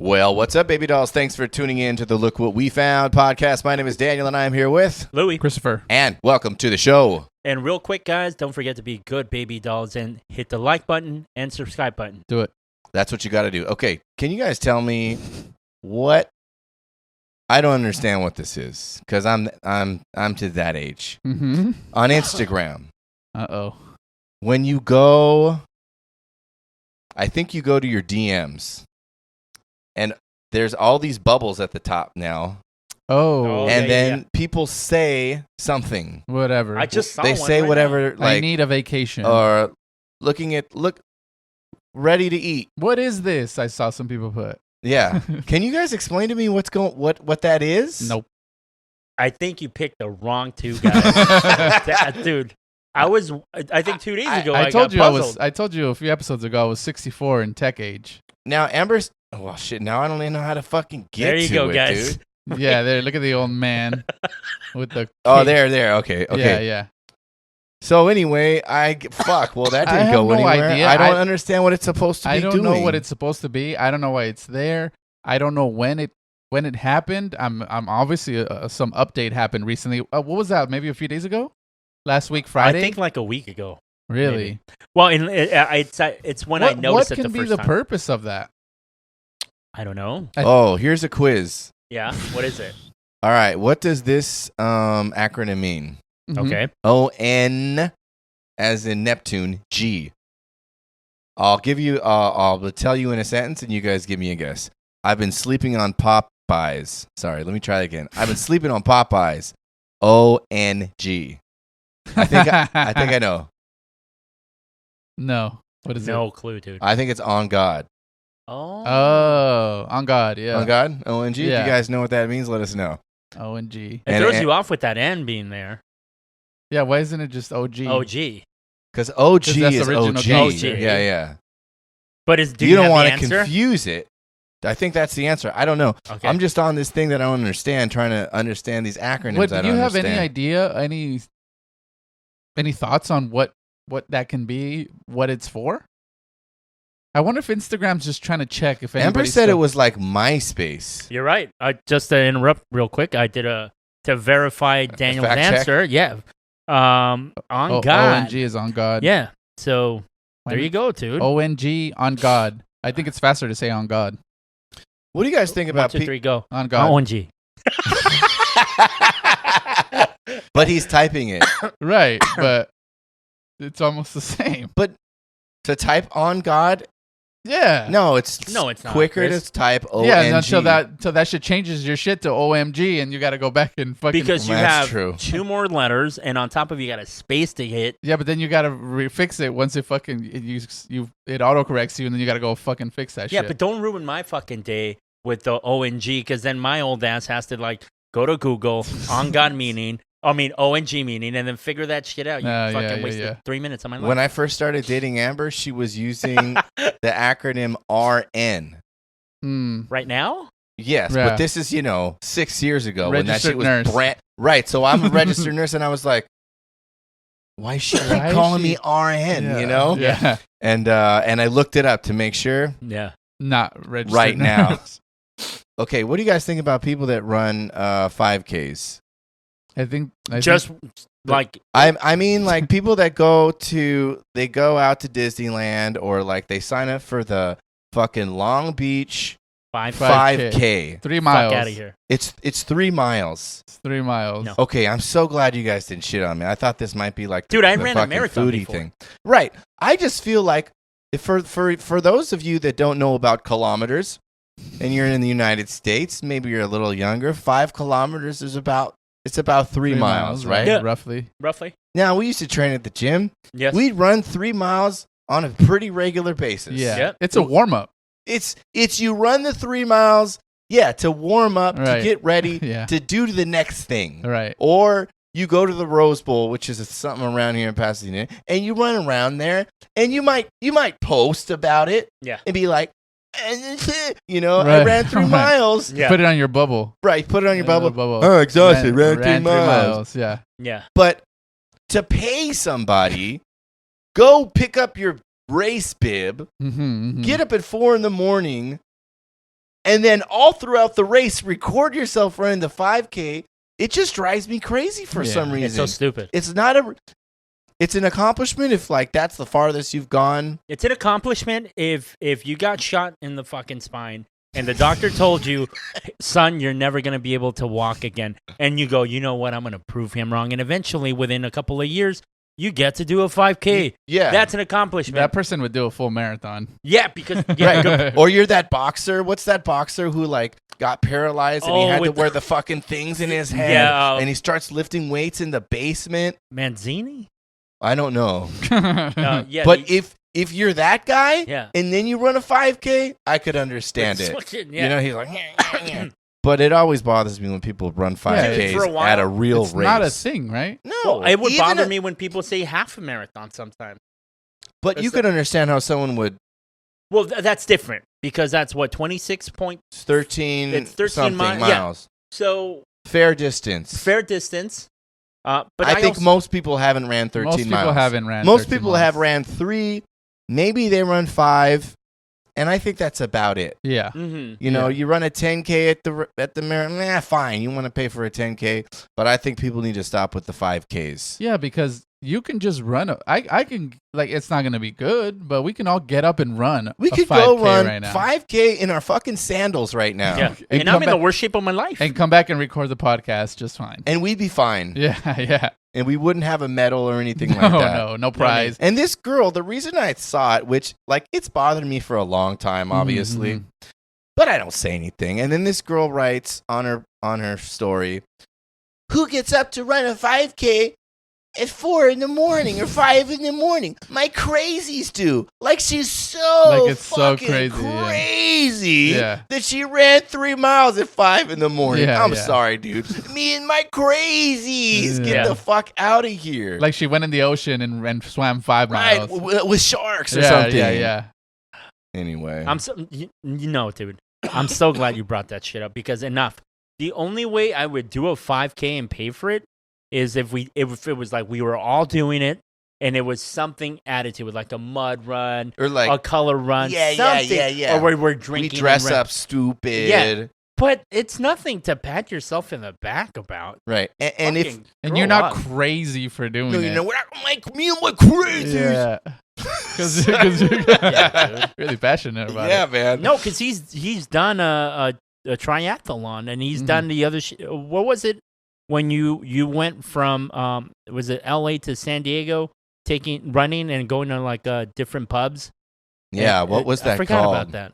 Well, what's up, baby dolls? Thanks for tuning in to the Look What We Found podcast. My name is Daniel, and I am here with Louis. Christopher. And welcome to the show. And real quick, guys, don't forget to be good baby dolls and hit the like button and subscribe button. Do it. That's what you got to do. Okay, can you guys tell me what? I don't understand what this is because I'm to that age. Mm-hmm. On Instagram, Uh-oh. when you go, I think you go to your DMs, and there's all these bubbles at the top now. Oh. Oh, And yeah, then yeah. people say something. Whatever. I just saw They one say right whatever, I like, need a vacation. or ready to eat. What is this? I saw some people put. Yeah. Can you guys explain to me what that is? Nope. I think you picked the wrong two guys. Dude, I think 2 days ago I told got you puzzled. I told you a few episodes ago I was 64 in tech age. Now Amber's. Oh well, shit. Now I don't even know how to fucking get There you to go, it, guys. dude. Yeah, there. Look at the old man with the. Oh, cape. there. Okay. Yeah, yeah. So anyway, fuck. Well, that I didn't have go no anywhere. idea. I don't understand what it's supposed to be I don't doing. know what it's supposed to be. I don't know why it's there. I don't know when it happened. I'm obviously some update happened recently. What was that? Maybe a few days ago? Last week Friday? I think like a week ago. Really? Maybe. Well, it's when I noticed what it can the be first the time. purpose of that? I don't know. Oh, here's a quiz. Yeah, what is it? All right. What does this acronym mean? Mhm. Okay. ON, as in Neptune, G. I'll tell you in a sentence, and you guys give me a guess. I've been sleeping on Popeyes. Sorry, let me try that again. I've been sleeping on Popeyes. ONG. I think I know. No. What is it? No clue, dude. I think it's on God. Oh, on God, yeah. On God? ONG? If Yeah. you guys know what that means, let us know. ONG. It And- throws and- you off with that N being there. Yeah, why isn't it just OG? OG. Because OG 'Cause that's is original OG. gangster. Yeah, yeah. But do You you don't have want the to answer? confuse it. I think that's the answer. I don't know. Okay. I'm just on this thing that I don't understand, trying to understand these acronyms. What, I do don't you have understand. any idea, any thoughts on what that can be, what it's for? I wonder if Instagram's just trying to check if Amber anybody said it was like MySpace. You're right. Just to interrupt real quick, I did to verify Daniel's fact check? answer. Yeah. On God. ONG is on God. Yeah. So Why there not? you go, dude. ONG on God. I think it's faster to say on God. What do you guys think 1, about 2, 3, go. On God. ONG. But he's typing it. Right, but it's almost the same. To type on God? Yeah. No, it's No, it's not, quicker Chris. to type ONG. Yeah, and until that shit changes your shit to OMG, and you got to go back and fucking. Because you That's have true. 2 more letters, and on top of you got a space to hit. Yeah, but then you got to fix it once it fucking it autocorrects you, and then you got to go fucking fix that Yeah, shit. but don't ruin my fucking day with the ONG, because then my old ass has to like go to Google on God ONG meaning, and then figure that shit out. You fucking wasted 3 minutes of my life. When I first started dating Amber, she was using the acronym RN. Mm. Right now? Yes, Yeah. but this is, 6 years ago when that Registered shit was nurse. Right, so I'm a registered nurse, and I was like, why is she Why is calling she- me RN, Yeah. Yeah. And I looked it up to make sure. Yeah. Not registered Right now. nurse. Okay, what do you guys think about people that run 5Ks? I think Like I mean, like people that go out to Disneyland, or like they sign up for the fucking Long Beach 5K. 3 miles. Fuck out of here. It's 3 miles. It's 3 miles. No. Okay, I'm so glad you guys didn't shit on me. I thought this might be like Dude, I the ran a fucking marathon foodie before. thing. Right. I just feel like for those of you that don't know about kilometers, and you're in the United States, maybe you're a little younger, 5 kilometers is about 3 miles, right? Yeah. Roughly. Roughly. Now, we used to train at the gym. Yes. We'd run 3 miles on a pretty regular basis. Yeah. Yep. It's a warm up. It's you run the 3 miles, to warm up, to Right. get ready, Yeah. to do the next thing. Right. Or you go to the Rose Bowl, which is something around here in Pasadena, and you run around there, and you might post about it, Yeah. and be like, I Right. ran 3 Right. miles. Yeah. Put it on your bubble. Right, put it on your bubble. Bubble. Oh, exhausted, ran 3 3 miles. Yeah. Yeah. But to pay somebody, go pick up your race bib, Mm-hmm, get up at 4 a.m, and then all throughout the race, record yourself running the 5K. It just drives me crazy for some reason. It's so stupid. It's an accomplishment if like that's the farthest you've gone. It's an accomplishment if you got shot in the fucking spine and the doctor told you, son, you're never going to be able to walk again. And you go, you know what? I'm going to prove him wrong. And eventually, within a couple of years, you get to do a 5K. Yeah. That's an accomplishment. That person would do a full marathon. Yeah, because yeah, Or you're that boxer. What's that boxer who like got paralyzed and he Oh, had to with wear the fucking things in his head Yeah. and he starts lifting weights in the basement? Manzini? I don't know. Yeah. But if you're that guy Yeah. and then you run a 5K, I could understand It's it. fucking- yeah. You know, he's like, but it always bothers me when people run for a 5Ks while, at a real It's race. not a thing, right? No, Well, it would even bother a- me when people say half a marathon sometimes. But you could understand how someone would Well, that's different because that's what 26 point. 13, It's 13 something yeah. miles. So Fair distance. fair distance. But I think also, most people haven't ran 13 Most miles. people haven't ran. Most 13 people miles. have ran 3. Maybe they run 5, and I think that's about it. Yeah. Mhm. You know, Yeah. you run a 10K at the marathon. Fine, you want to pay for a 10K, but I think people need to stop with the 5Ks. Yeah, because you can just run. I can, like, it's not going to be good, but we can all get up and run. We a could 5K go run right now. 5K in our fucking sandals right now, Yeah, And and I'm come in the back- worst shape of my life. and come back and record the podcast just fine. and we'd be fine, Yeah, yeah. and we wouldn't have a medal or anything No, like that. no prize. And this girl, the reason I saw it, which like it's bothered me for a long time, obviously, Mhm. but I don't say anything. And then this girl writes on her story, "Who gets up to run a 5K at 4 in the morning or 5 in the morning? My crazies do." Like she's so Like it's so fucking crazy, yeah. crazy Yeah. that she ran 3 miles at 5 in the morning. Yeah, I'm yeah. sorry, dude. Me and my crazies. Get Yeah. the fuck out of here. Like she went in the ocean and swam 5 right, miles. with sharks or yeah, something. yeah. Anyway. I'm so you know, dude. I'm so glad you brought that shit up because enough. The only way I would do a 5K and pay for it is if it was like we were all doing it and it was something added to it, like a mud run, or like a color run, Yeah, something, yeah. or where we're we drinking. and dress run- up stupid. Yeah. But it's nothing to pat yourself in the back about. Right. And if Fucking And grow you're not up. crazy for doing no, it. you know, we're not like me and my crazies. Yeah. Because you're Yeah, dude. really passionate about Yeah, it. man. No, because he's done a triathlon and he's Mhm. done the other. What was it when you went from was it L.A. to San Diego, running and going to like different pubs? Yeah, And what was that I forgot called? about that.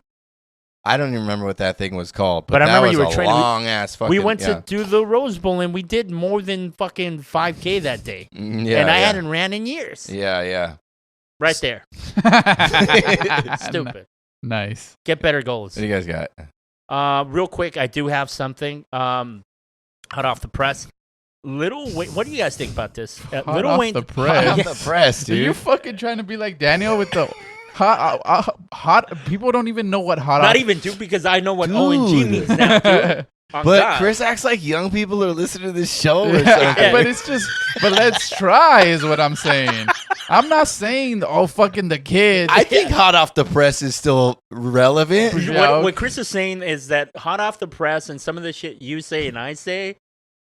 I don't even remember what that thing was called. But I that remember was you were a training- long ass fucking. We went yeah. to do the Rose Bowl and we did more than fucking 5K that day, Yeah, and I yeah. hadn't ran in years. Yeah. Right there, stupid. Nice. Get better goals. What do you guys got? Real quick, I do have something hot off the press. Lil Wayne, what do you guys think about this? Hot Lil off Wayne, the press. Off the press, Are you dude. fucking trying to be like Daniel with the hot? People don't even know what hot. Not off- even dude, because I know what ONG Dude. means now. Dude. On But God. Chris acts like young people are listening to this show or Yeah, something. but it's just. But let's try, is what I'm saying. I'm not saying fucking the kids. I think hot off the press is still relevant. Yeah, What Chris is saying is that hot off the press and some of the shit you say and I say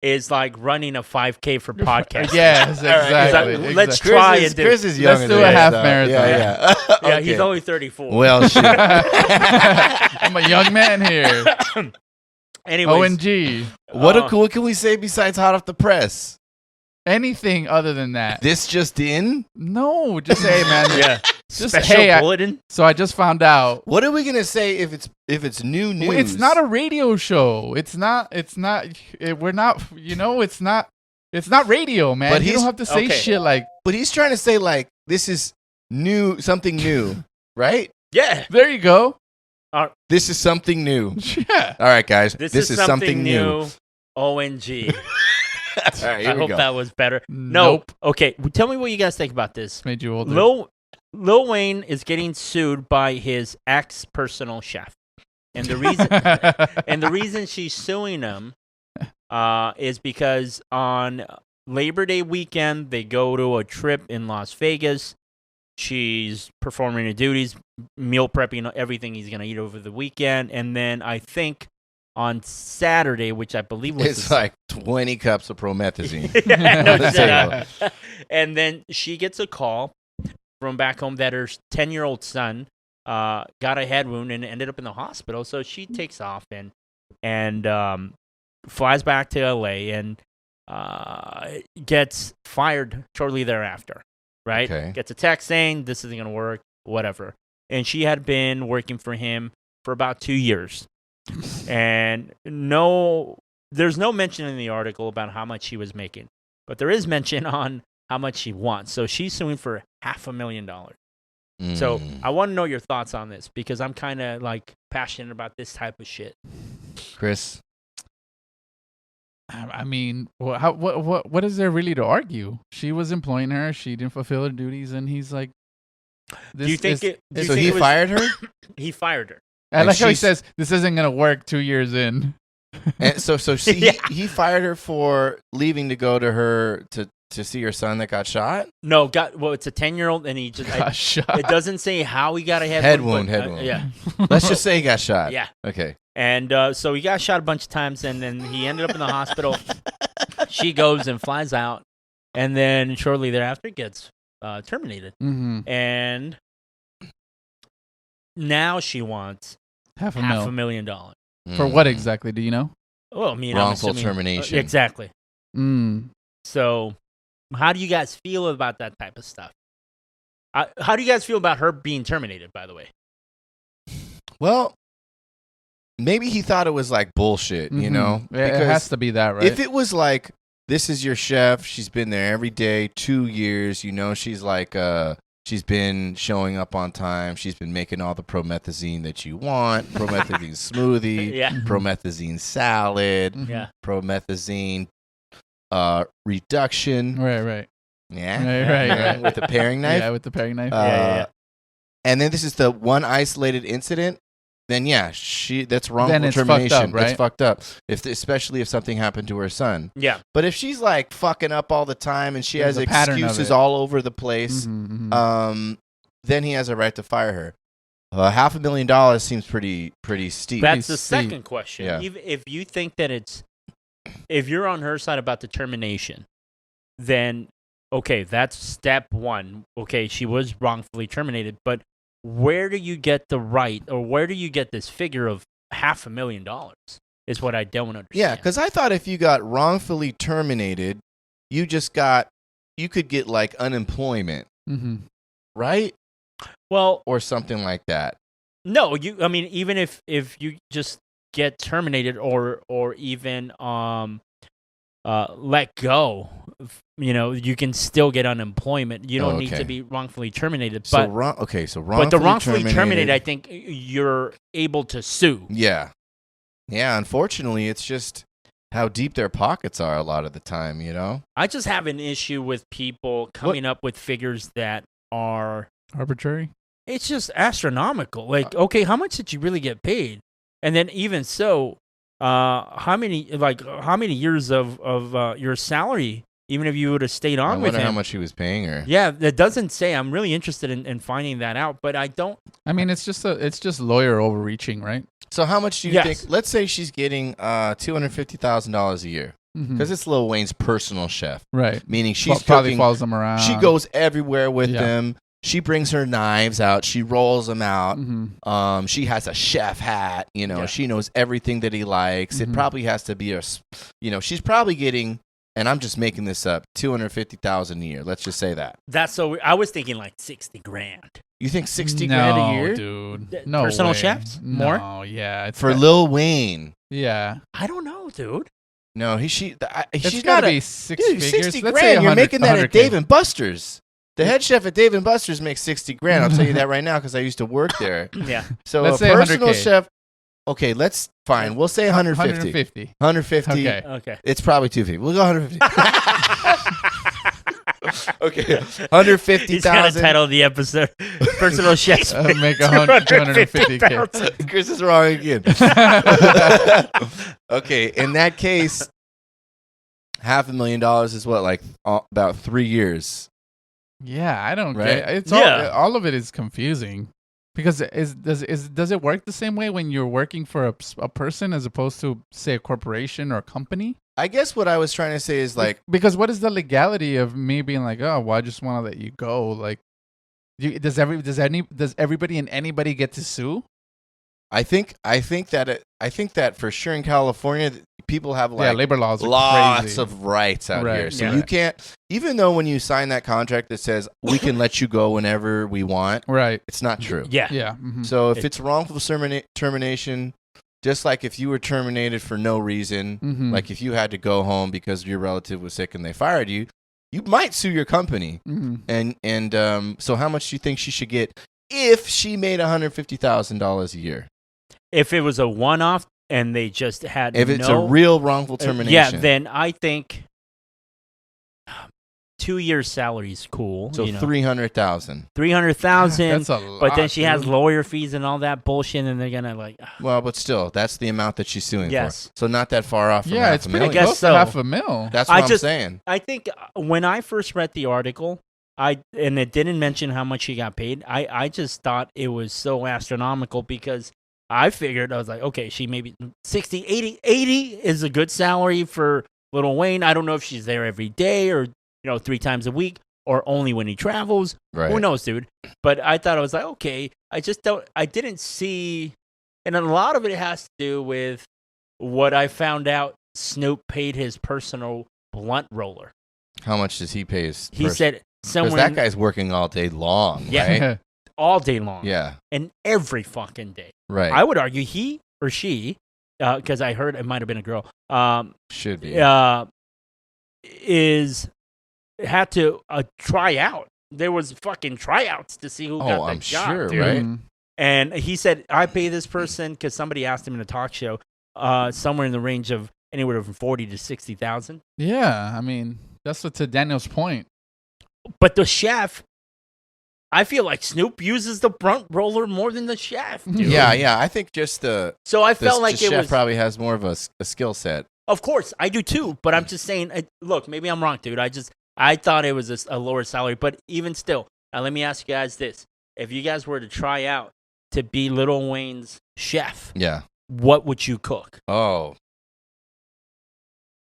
is like running a 5K for podcast. Yes, All right, exactly. He's like, let's exactly. try Chris and do. Chris is young. Let's do a half marathon. Yeah. Yeah, he's Okay. only 34. Well, shit. I'm a young man here. Anyways, ONG. What can we say besides hot off the press? Anything other than that? This just in? No, just hey man. yeah, Just special hey. bulletin. So I just found out. What are we gonna say if it's new news? It's not a radio show. It's not. We're not. You know. It's not. It's not radio, man. But you he's- don't have to say okay. shit like. But he's trying to say like this is new, something new, right? Yeah, There you go. This is something new. Yeah. All right, guys. this is something new. ONG. All right, here I we hope go. that was better. No. Nope. Okay, tell me what you guys think about this. Made you older. Lil Wayne is getting sued by his ex personal chef, and the reason she's suing him is because on Labor Day weekend they go to a trip in Las Vegas, She's performing her duties, meal prepping everything he's going to eat over the weekend. And then I think on Saturday, which I believe was It's like 20 cups of promethazine. Yeah, no Let's shit. say And then she gets a call from back home that her 10-year-old son got a head wound and ended up in the hospital. So she takes off and flies back to LA and gets fired shortly thereafter. Right? Okay. Gets a text saying this isn't going to work, whatever. And she had been working for him for about 2 years. And there's no mention in the article about how much she was making, but there is mention on how much she wants. So she's suing for $500,000. So I want to know your thoughts on this because I'm kind of like passionate about this type of shit. Chris, I mean, what is there really to argue? She was employing her. She didn't fulfill her duties, and he's like, Do you think it? Do you so think he it was- fired her? He fired her. I and like how he she's- says this isn't gonna work 2 years in. And so Yeah. he fired her for leaving to go to her to see her son that got shot? No, it's a 10-year-old, and he just. Got shot. It doesn't say how he got a head, Head wound. wound, but, head wound. Yeah, Let's just say he got shot. yeah. Okay. And so he got shot a bunch of times, and then he ended up in the hospital. She goes and flies out, and then shortly thereafter gets terminated. Mm-hmm. And now she wants $500,000. Mm. For what exactly? Do you know? Oh, I mean, Wrongful I'm assuming, termination. exactly. Mm. So, how do you guys feel about that type of stuff? How do you guys feel about her being terminated? By the way, Well, maybe he thought it was like bullshit, you Mhm. know? It has to be that, right? If it was like, this is your chef, she's been there every day, 2 years, you know, she's like, she's been showing up on time, she's been making all the promethazine that you want, promethazine smoothie, yeah, promethazine salad, Mhm. yeah. promethazine reduction. Right. Yeah. Right. With the paring knife. Yeah, with the paring knife. Yeah. And then this is the one isolated incident. Then yeah, that's wrongful Then it's fucked termination. up, right? It's fucked up. Especially if something happened to her son. Yeah. But if she's like fucking up all the time and she There's has a pattern of excuses it. all over the place, Mhm, mhm. then he has a right to fire her. $500,000 seems pretty steep. That's the steep. second question. Yeah. If you think that if you're on her side about the termination, then okay, that's step one. Okay, she was wrongfully terminated, but where do you get the right, or where do you get this figure of $500,000? Is what I don't understand. Yeah, because I thought if you got wrongfully terminated, you could get like unemployment, Mhm. right? well, Or something like that. no, I mean, even if you just get terminated or even let go, you can still get unemployment. You don't need okay. to be wrongfully terminated. So But wrongfully the wrongfully terminated, I think you're able to sue. Yeah. Yeah, unfortunately, it's just how deep their pockets are a lot of the time, you know? I just have an issue with people coming up with figures that are, Arbitrary. it's just astronomical. Like, okay, how much did you really get paid? And then even so, how many years of your salary, even if you would have stayed I on with wonder him? how much he was paying her. Yeah, that doesn't say. I'm really interested in finding that out, but I don't. I mean, it's just lawyer overreaching, right? So how much do you Yes. think? Let's say she's getting $250,000 a year Mhm. because it's Lil Wayne's personal chef, Right. meaning she's Probably cooking. follows them around. She goes everywhere with Yeah. them. She brings her knives out. She rolls them out. Mhm. She has a chef hat. Yeah. She knows everything that he likes. It Mhm. probably has to be she's probably getting, and I'm just making this up, $250,000 a year. Let's just say that. That's so. I was thinking like $60,000 You think 60 no, grand a year dude. No Personal way. chefs? More? No, yeah. It's for got- Lil Wayne? Yeah. I don't know, dude. No, It's she's got not to a be six dude. figures. 60 Let's say grand. You're 100 making that at 100K. Dave and Buster's. The head chef at Dave and Buster's makes 60 grand. I'll tell you that right now because I used to work there. Yeah. So Let's a say personal 100K. chef. Okay, let's fine. We'll say 150. 150. 150. Okay. Okay. It's probably 250. We'll go 150. Okay, 150,000. He's gonna title the episode "Personal Chefs." Make 250K. Chris is wrong again. Okay, in that case, $500,000 is what, like about 3 years. Yeah, I don't Right? get it's Yeah. all of it is confusing. Because does it work the same way when you're working for a person as opposed to say a corporation or a company? I guess what I was trying to say is like, Because what is the legality of me being like, oh, well, I just want to let you go? Like, does everybody and anybody get to sue? I think that for sure in California, people have Yeah, like labor laws are lots crazy. of rights out Right, here. So yeah. you can't, even though when you sign that contract that says we can let you go whenever we want, Right. it's not true. Yeah. Yeah. Mhm. So if It- it's wrongful termination, just like if you were terminated for no reason, Mhm. like if you had to go home because your relative was sick and they fired you, you might sue your company. Mhm. And so how much do you think she should get if she made $150,000 a year? If it was a one-off and they just had If it's no, a real wrongful termination, yeah, then I think 2 years salary is cool. so you know, 300,000. 300,000. That's a lot. But then she has dude. lawyer fees and all that bullshit, and they're gonna like, Well, but still, that's the amount that she's suing Yes. for. So not that far off. From Yeah, half it's a pretty million. close so. to $500,000. That's I what I'm just- saying. I think when I first read the article, and it didn't mention how much she got paid. I just thought it was so astronomical because I figured, I was like, okay, she maybe 60, 80 is a good salary for Lil Wayne. I don't know if she's there every day or 3 times a week or only when he travels. Right. Who knows, dude? But I thought I was like, okay, I didn't see, and a lot of it has to do with what I found out. Snoop paid his personal blunt roller. How much does he pay his He person? said Because somewhere that guy's working all day long, Yeah. right? all day long. Yeah, And every fucking day. right. I would argue he or she, because I heard it might have been a girl, Should be. had to try out. There was fucking tryouts to see who got the I'm job, sure, dude. right? Mhm. And he said, I pay this person because somebody asked him in a talk show, somewhere in the range of anywhere from 40 to 60,000. Yeah, I mean, that's what to Daniel's point. But the chef, I feel like Snoop uses the blunt roller more than the chef. Dude. Yeah. I think just the So I felt like the it chef was. probably has more of a skill set. Of course, I do too. But I'm just saying. Look, maybe I'm wrong, dude. I thought it was a lower salary, but even still. Now let me ask you guys this: if you guys were to try out to be Lil Wayne's chef, Yeah. what would you cook? Oh.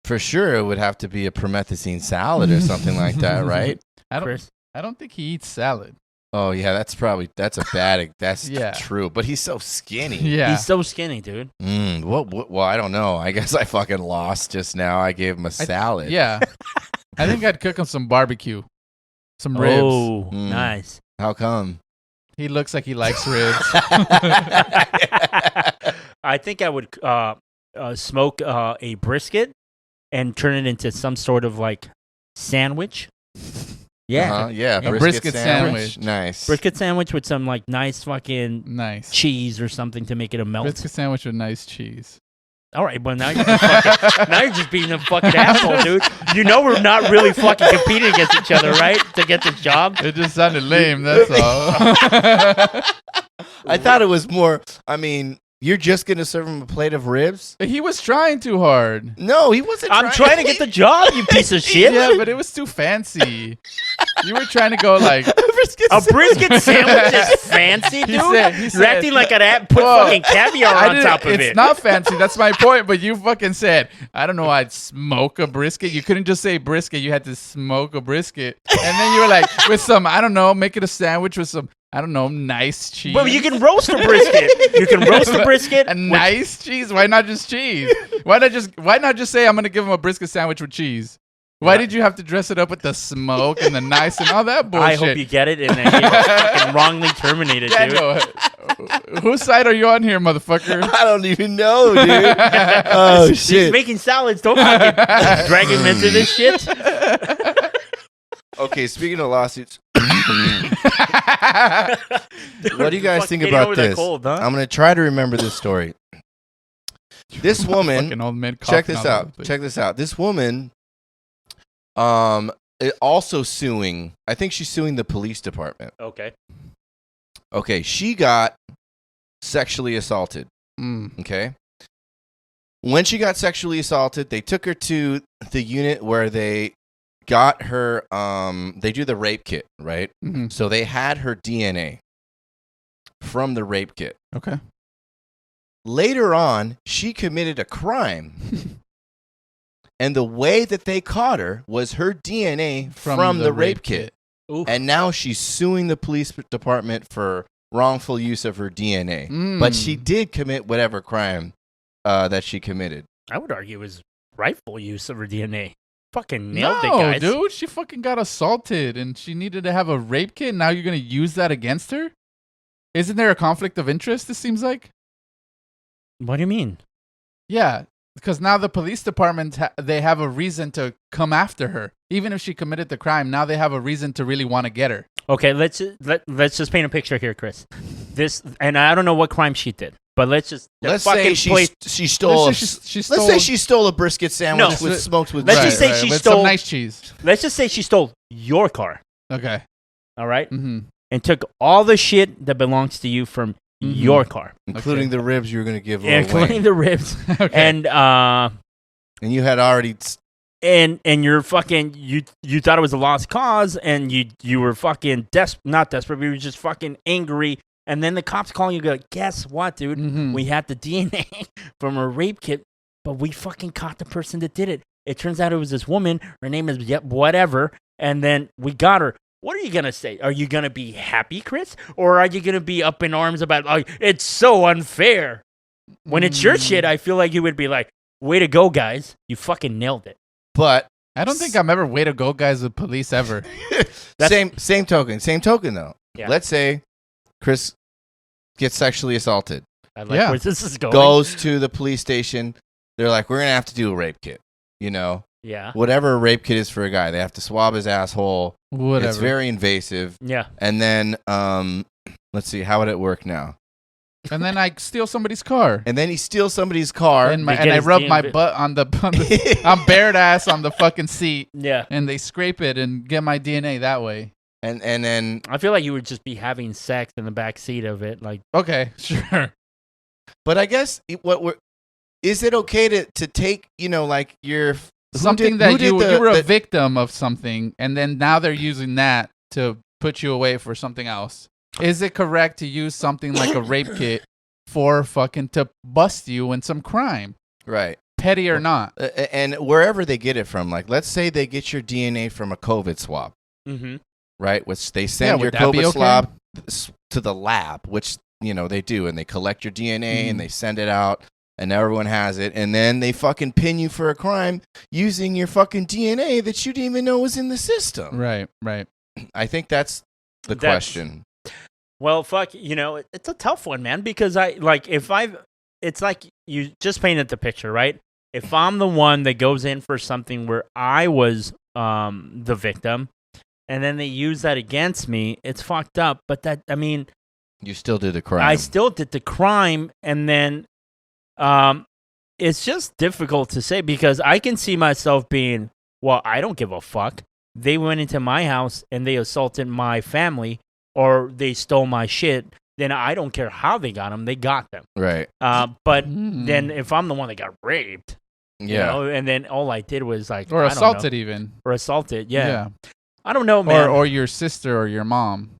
For sure, it would have to be a promethazine salad or something like that, right? Chris? I don't think he eats salad. Oh yeah, that's a bad. That's Yeah. true. But he's so skinny. Yeah. He's so skinny, dude. Well, I don't know. I guess I fucking lost just now. I gave him a salad. Yeah. I think I'd cook him some barbecue. Some ribs. Oh, Mm. nice. How come? He looks like he likes ribs. I think I would smoke a brisket and turn it into some sort of like sandwich. Yeah, Uh-huh, yeah. A brisket sandwich. Nice. brisket sandwich with some like nice fucking Nice. cheese or something to make it a melt. Brisket sandwich with nice cheese. All right, but now you're just being a fucking asshole, dude. You know we're not really fucking competing against each other, right? To get this job. It just sounded lame, that's all. I thought it was more. I mean, you're just gonna serve him a plate of ribs? He was trying too hard. No, he wasn't. I'm trying to get the job, you piece of shit. Yeah, but it was too fancy. You were trying to go like A brisket sandwich is fancy, dude. he You're said- acting like I'd put Well, fucking caviar I on didn't- top of it's it. not fancy. That's my point. But you fucking said, I don't know, I'd smoke a brisket. You couldn't just say brisket. You had to smoke a brisket. And then you were like, with some, I don't know, make it a sandwich with some, I don't know, nice cheese. But you can roast a brisket. You can roast a brisket. A nice cheese? Why not just cheese? Why not just say I'm gonna give him a brisket sandwich with cheese? Why did you have to dress it up with the smoke and the nice and all that bullshit? I hope you get it and then get fucking wrongly terminated, dude. Daniel, whose side are you on here, motherfucker? I don't even know, dude. Oh He's shit. making salads. Don't fucking drag him into this shit. Okay, speaking of lawsuits, what do you guys think Getting about over that this? cold, huh? I'm gonna try to remember this story. This woman, Fucking old man check coughing this all over out. the place. Check this out. This woman, also suing. I think she's suing the police department. Okay. Okay, she got sexually assaulted. Mm. Okay. When she got sexually assaulted, they took her to the unit where they got her. They do the rape kit, right? Mhm. So they had her DNA from the rape kit. Okay. Later on, she committed a crime. And the way that they caught her was her DNA from the rape kit. Oof. And now she's suing the police department for wrongful use of her DNA. Mm. But she did commit whatever crime that she committed. I would argue it was rightful use of her DNA. Fucking nailed it, No, guys. dude, she fucking got assaulted and she needed to have a rape kit. Now you're gonna use that against her? Isn't there a conflict of interest? It seems like. What do you mean? Yeah, because now the police department they have a reason to come after her, even if she committed the crime. Now they have a reason to really want to get her. Okay, let's just paint a picture here, Chris. This, and I don't know what crime she did, but let's say she stole. Let's say she stole. Let's say she stole a brisket sandwich No. with smoked with. Let's cheese. just say she with stole- some nice cheese. let's just say she stole your car, Okay. all right, Mm-hmm. and took all the shit that belongs to you from Mhm. your car, including the ribs you were going to give Lil including Wayne. the ribs, Okay. and And you had already. and you're fucking you thought it was a lost cause, and you were fucking not desperate, but you were just fucking angry, and then the cops call you, go, guess what, dude? Mhm. We had the DNA from a rape kit, but we fucking caught the person that did it. It turns out it was this woman. Her name is whatever, and then we got her. What are you gonna say? Are you gonna be happy, Chris, or are you gonna be up in arms about, oh, it's so unfair? When it's your shit, I feel like you would be like, way to go, guys! You fucking nailed it. But I don't think I'm ever way to go guys with police ever. same token though. Yeah. Let's say Chris gets sexually assaulted. I like Yeah. where this is going. Goes to the police station. They're like, we're gonna have to do a rape kit. You know, Yeah. whatever a rape kit is for a guy, they have to swab his asshole. Whatever. It's very invasive. Yeah. And then, let's see, how would it work now? And then I steal somebody's car. And then he steals somebody's car. And, They get I his rub my DMV. butt on the I'm bared ass on the fucking seat, Yeah. and they scrape it and get my DNA that way. and then I feel like you would just be having sex in the back seat of it, like. Okay, sure. but I guess is it okay to take, you know, like your Something that you were a victim of something, and then now they're using that to put you away for something else. Is it correct to use something like a rape kit for fucking to bust you in some crime, right? petty or not? And wherever they get it from, like let's say they get your DNA from a COVID swab, Mm-hmm. right? Which they send your would that be COVID okay? swab to the lab, which you know they do, and they collect your DNA and they send it out, and everyone has it, and then they fucking pin you for a crime using your fucking DNA that you didn't even know was in the system. Right, right. I think that's the That's- question. Well, fuck, you know, it's a tough one, man, because it's like you just painted the picture, right? If I'm the one that goes in for something where I was the victim, and then they use that against me, it's fucked up. But that, I mean, You still did the crime. I still did the crime, and then it's just difficult to say because I can see myself being, well, I don't give a fuck. They went into my house and they assaulted my family, or they stole my shit. Then I don't care how they got them; they got them. Right. But Mm. then if I'm the one that got raped, you Yeah. know, and then all I did was like, Or I don't assaulted know, even. or assaulted, yeah. I don't know, Or man. or your sister or your mom.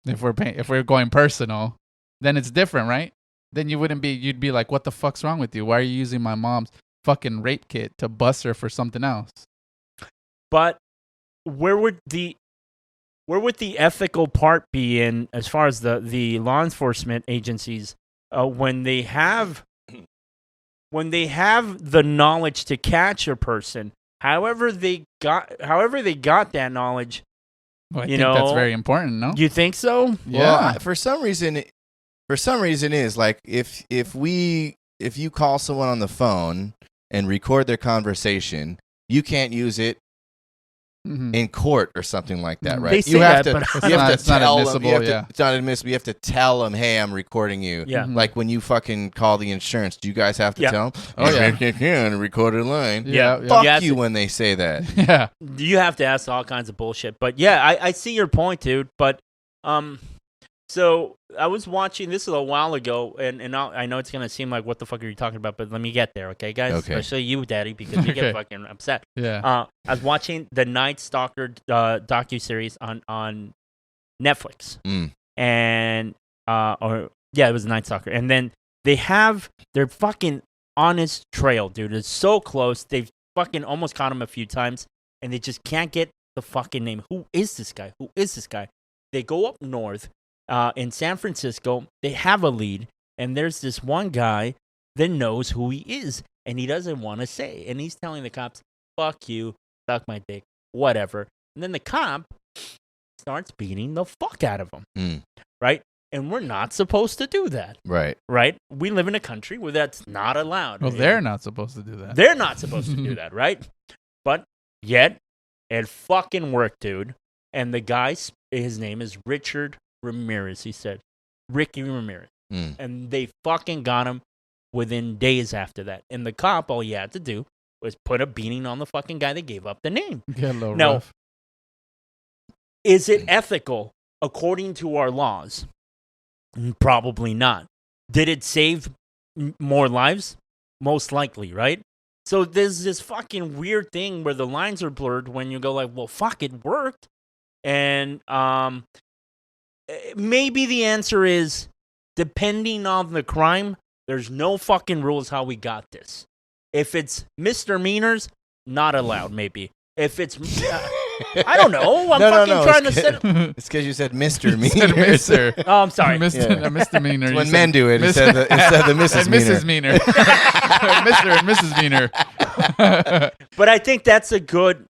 If we're going personal, then it's different, right? Then you'd be like, what the fuck's wrong with you? Why are you using my mom's fucking rape kit to bust her for something else? But where would the ethical part be in as far as the law enforcement agencies when they have the knowledge to catch a person, however they got that knowledge? Well, I You think that's know, very important, no? You think so? Well, for some reason, it is like if you call someone on the phone and record their conversation, you can't use it Mhm. in court or something like that, Mm. right? They you say have that, to. but You have to it's not tell them. admissible, You have yeah. to, it's not admissible. You have to tell them, "Hey, I'm recording you." Yeah. Mhm. Like when you fucking call the insurance, do you guys have to Yeah. tell them? Oh, yeah. On a recorded line. Yeah, yeah. Fuck Yeah, you when they say that. Yeah. You have to ask all kinds of bullshit. But yeah, I see your point, dude. But So I was watching this a while ago, and I know it's gonna seem like what the fuck are you talking about, but let me get there, okay, guys? Okay. Especially you, Daddy, because you get Okay. fucking upset. Yeah. I was watching the Night Stalker docuseries on Netflix, and it was Night Stalker, and then they have their fucking honest trail, dude. It's so close. They've fucking almost caught him a few times, and they just can't get the fucking name. Who is this guy? Who is this guy? They go up north in San Francisco. They have a lead, and there's this one guy that knows who he is, and he doesn't want to say. And he's telling the cops, fuck you, suck my dick, whatever. And then the cop starts beating the fuck out of him, right? And we're not supposed to do that, Right. right? We live in a country where that's not allowed. Well, they're not supposed to do that. They're not supposed to do that, right? But yet, it fucking worked, dude. And the guy, his name is Richard Ramirez, he said. Ricky Ramirez. And they fucking got him within days after that. And the cop, all he had to do was put a beating on the fucking guy that gave up the name. Get a little Now, rough. is it ethical according to our laws? Probably not. Did it save more lives? Most likely, right? So there's this fucking weird thing where the lines are blurred when you go like, well, fuck, it worked. And maybe the answer is, depending on the crime, there's no fucking rules how we got this. If it's misdemeanors, not allowed, maybe. If it's... I don't know. I'm fucking trying to set. It's because you said Mr. Me. Said Mister. Oh, I'm sorry. A misdemeanor. When You men do it, instead of the Mrs. and Meaner. Mrs. Meaner. Mr. and Mrs. Meaner. But I think that's a good.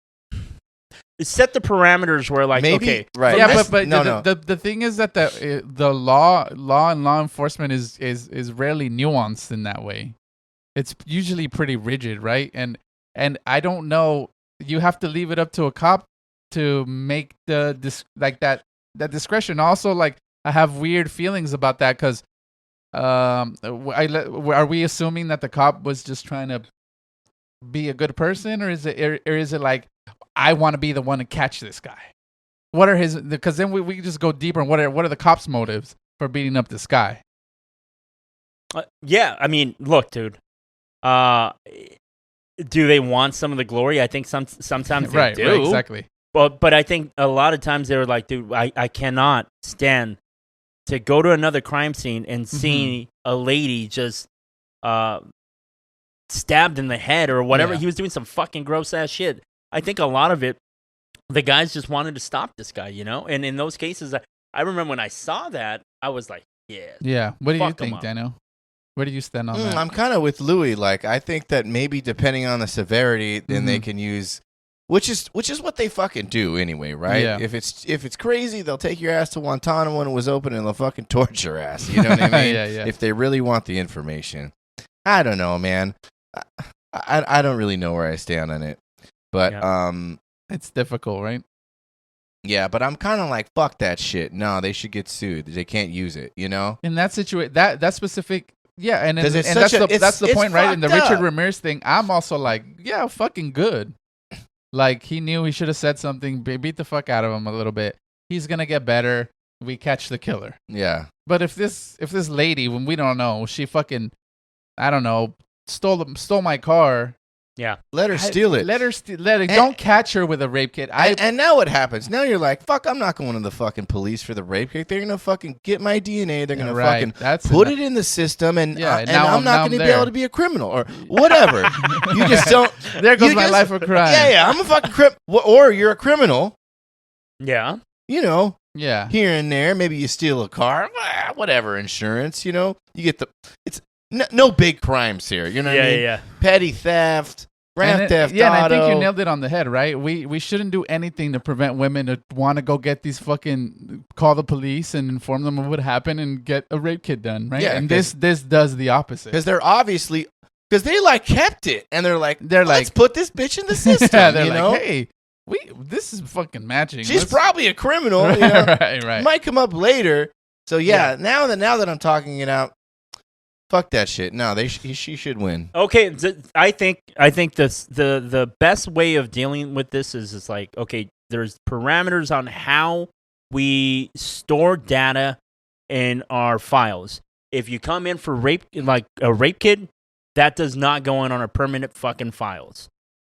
Set the parameters where, like, Maybe, okay, right. Yeah, That's- but no. the thing is that the law and law enforcement is rarely nuanced in that way. It's usually pretty rigid, right? And I don't know. You have to leave it up to a cop to make that discretion. Also, like, I have weird feelings about that because are we assuming that the cop was just trying to be a good person, or is it like, I want to be the one to catch this guy? What are his? Because then we just go deeper. And what are the cops' motives for beating up this guy? yeah. I mean, look, dude. Do they want some of the glory? I think sometimes they Right, do. right, exactly. But I think a lot of times they were like, dude, I cannot stand to go to another crime scene and see a lady just stabbed in the head or whatever. Yeah. He was doing some fucking gross ass shit. I think a lot of it, the guys just wanted to stop this guy, you know? And in those cases, I remember when I saw that, I was like, yeah. Yeah. What do you Fuck 'em think, up. Daniel? Where do you stand on that? I'm kind of with Louis. Like, I think that maybe depending on the severity, then they can use, which is what they fucking do anyway, right? Yeah. If it's crazy, they'll take your ass to Guantanamo when it was open, and they'll fucking torture your ass. You know what I mean? Yeah. If they really want the information, I don't know, man. I don't really know where I stand on it, but It's difficult, right? yeah, but I'm kind of like, fuck that shit. No, they should get sued. They can't use it. You know? In that situation, that specific. Yeah, and 'Cause it's and such that's the it's point, right? In the fucked Richard up. Ramirez thing, I'm also like, yeah, fucking good. Like, he knew he should have said something, beat the fuck out of him a little bit. He's gonna get better. We catch the killer. Yeah. But if this lady, when we don't know, she fucking, I don't know, stole my car. Yeah. Let her steal it. Let her don't catch her with a rape kit. And now what happens? Now you're like, fuck, I'm not going to the fucking police for the rape kit. They're going to fucking get my DNA. They're going to Right, fucking that's put enough. it in the system, and, Yeah, and now I'm not I'm going to be there. able to be a criminal or whatever. You just don't. There goes you my just- life of crime. Yeah, I'm a fucking or you're a criminal, Yeah. you know, Yeah. here and there. Maybe you steal a car, whatever, insurance, you know. You get it's no big crimes here. You know what I mean? Yeah. Petty theft. Grand Theft yeah, and I think Auto. you nailed it on the head, right? We shouldn't do anything to prevent women to want to go get these fucking, call the police and inform them of what happened and get a rape kit done, right? Yeah, and this does the opposite. Because they're obviously, because they like kept it, and they're like, They're let's like- put this bitch in the system. Yeah, they're you like, know? hey, this is fucking matching. She's Let's- probably a criminal. You know? right. Might come up later. So yeah, now that I'm talking it out, fuck that shit. No, she should win. Okay, I think the best way of dealing with this is like, okay, there's parameters on how we store data in our files. If you come in for rape, like a rape kit, that does not go on our permanent fucking files.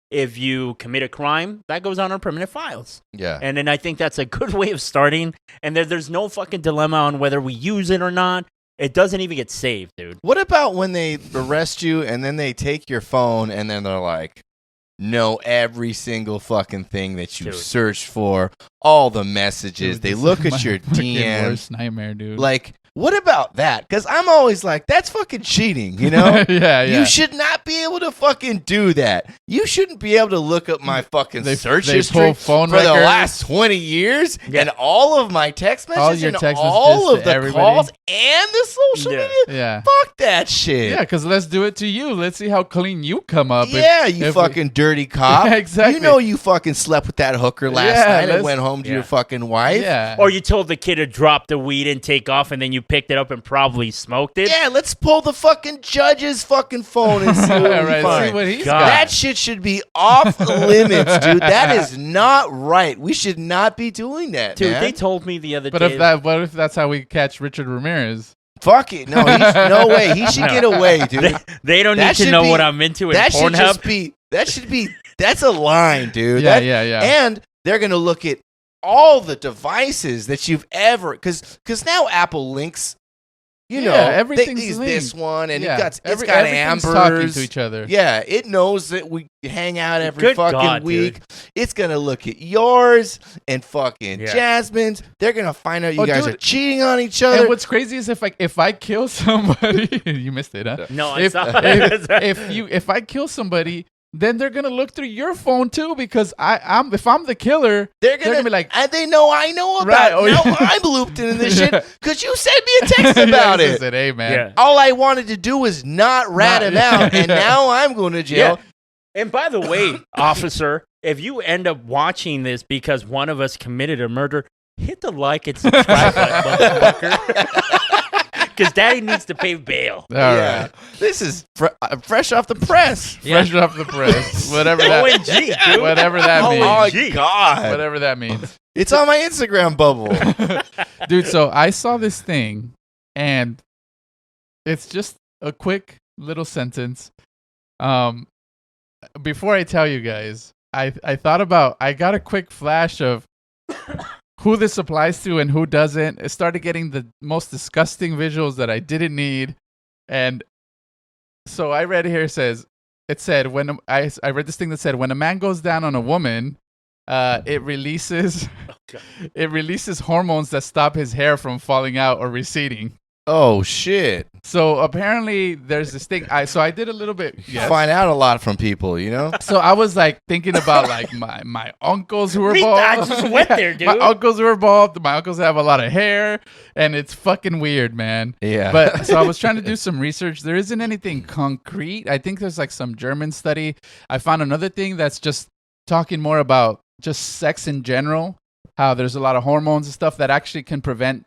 If you commit a crime, that goes on our permanent files. Yeah. And then I think that's a good way of starting. And there's no fucking dilemma on whether we use it or not. It doesn't even get saved, dude. What about when they arrest you and then they take your phone and then they're like, know every single fucking thing that you Dude. searched for, all the messages. Dude, they this look is at my your fucking DMs. worst nightmare, dude. Like, what about that? Because I'm always like, that's fucking cheating, you know? yeah. You should not be able to fucking do that. You shouldn't be able to look up my fucking search they history pull phone for the records. last 20 years Yeah. and all of my text messages All your and text all messages of to the everybody. calls and the social Yeah. media. Yeah. Fuck that shit. Yeah, because let's do it to you. Let's see how clean you come up. Yeah, you if we- fucking dirty cop. Yeah, exactly. You know you fucking slept with that hooker last Yeah, night and let's- went home to Yeah. your fucking wife. Yeah. Or you told the kid to drop the weed and take off, and then you picked it up and probably smoked it. Yeah, let's pull the fucking judge's fucking phone and see what we right, find. see what he's God. got. That shit should be off limits, dude. That is not right. We should not be doing that, Dude, man. they told me the other But day. what if that's how we catch Richard Ramirez? Fuck it. No, no way. He should No. get away, dude. They don't That need to should know be- what I'm into in That should Pornhub. just be. That should be. That's a line, dude. Yeah, That- yeah. And they're gonna look at all the devices that you've ever, because now Apple links. You Yeah, know, everything's these linked. this one, and Yeah. it's got Everything's talking Amber's. to each other. Yeah, it knows that we hang out every Good fucking God, week. dude. It's gonna look at yours and fucking Yeah. Jasmine's. They're gonna find out you Oh, guys dude. are cheating on each other. And what's crazy is if I kill somebody, you missed it, huh? No, I If, saw if I kill somebody, then they're gonna look through your phone too because if I'm the killer, they're gonna gonna be like- and they know I know about Right, it. oh, Now yeah. I'm looped into this Yeah. shit because you sent me a text about Yeah, it. I said, hey man, Yeah. All I wanted to do was not rat him out, and now I'm going to jail. And by the way, officer, if you end up watching this because one of us committed a murder, hit the like and subscribe button, motherfucker. Because Daddy needs to pay bail. all Yeah. right, This is fresh off the press. fresh off the press, whatever that, OMG, dude. whatever that Oh means, my Gee. god! whatever that means. It's on my Instagram bubble. Dude, so I saw this thing and it's just a quick little sentence. Before I tell you guys, I thought about, I got a quick flash of who this applies to and who doesn't. It started getting the most disgusting visuals that I didn't need. And so I read here, it said when I read this thing that said when a man goes down on a woman, it releases it releases hormones that stop his hair from falling out or receding. Oh shit! So apparently there's this thing. I did a little bit. Yes. Find out a lot from people, you know. So I was like thinking about like my uncles who were bald. I just went there, dude. My uncles who were bald. My uncles have a lot of hair, and it's fucking weird, man. Yeah. But so I was trying to do some research. There isn't anything concrete. I think there's like some German study. I found another thing that's just talking more about just sex in general. How there's a lot of hormones and stuff that actually can prevent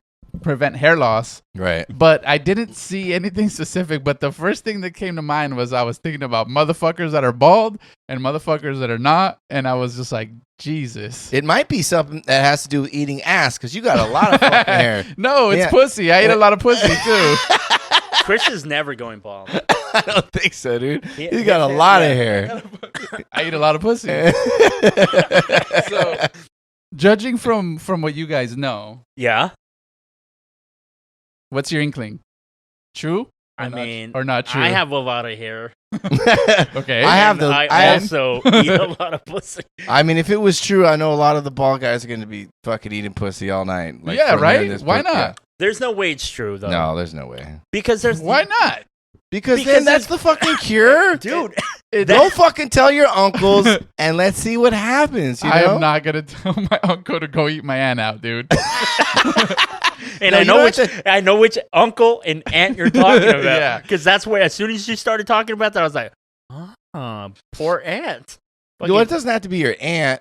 hair loss. right. But I didn't see anything specific. But the first thing that came to mind was I was thinking about motherfuckers that are bald and motherfuckers that are not. And I was just like, Jesus. It might be something that has to do with eating ass because you got a lot of fucking hair. No, it's Yeah. pussy. I ate a lot of pussy too. Chris is never going bald. I don't think so, dude. Yeah, He's got a yeah, lot yeah. of hair. I eat a lot of pussy. So, judging from what you guys know, Yeah. what's your inkling? True? I Or not- mean, or not true? I have a lot of hair. Okay. I have and the. I also eat a lot of pussy. I mean, if it was true, I know a lot of the bald guys are going to be fucking eating pussy all night. Like, Yeah, from right? hearing this Why book, not? There's no way it's true, yeah. though. No, there's no way. Because there's. Why not? Because Because then that's the fucking cure. Dude, Don't fucking tell your uncles and let's see what happens. You know? I am not gonna tell my uncle to go eat my aunt out, dude. and No, I you know don't which have I know which uncle and aunt you're talking about. Yeah. Because that's where, as soon as you started talking about that, I was like, poor aunt. Well, it doesn't have to be your aunt.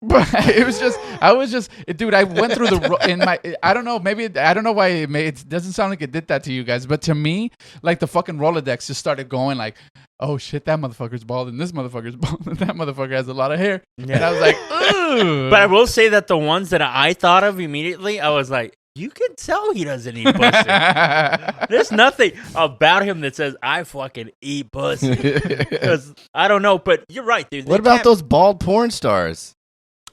But I was just, dude. I went through in my. I don't know. Maybe I don't know why it doesn't sound like it did that to you guys, but to me, like the fucking Rolodex just started going like, oh shit, that motherfucker's bald and this motherfucker's bald and that motherfucker has a lot of hair, and I was like, ooh. But I will say that the ones that I thought of immediately, I was like, you can tell he doesn't eat pussy. There's nothing about him that says I fucking eat pussy. 'Cause I don't know, but you're right, dude. What about those bald porn stars?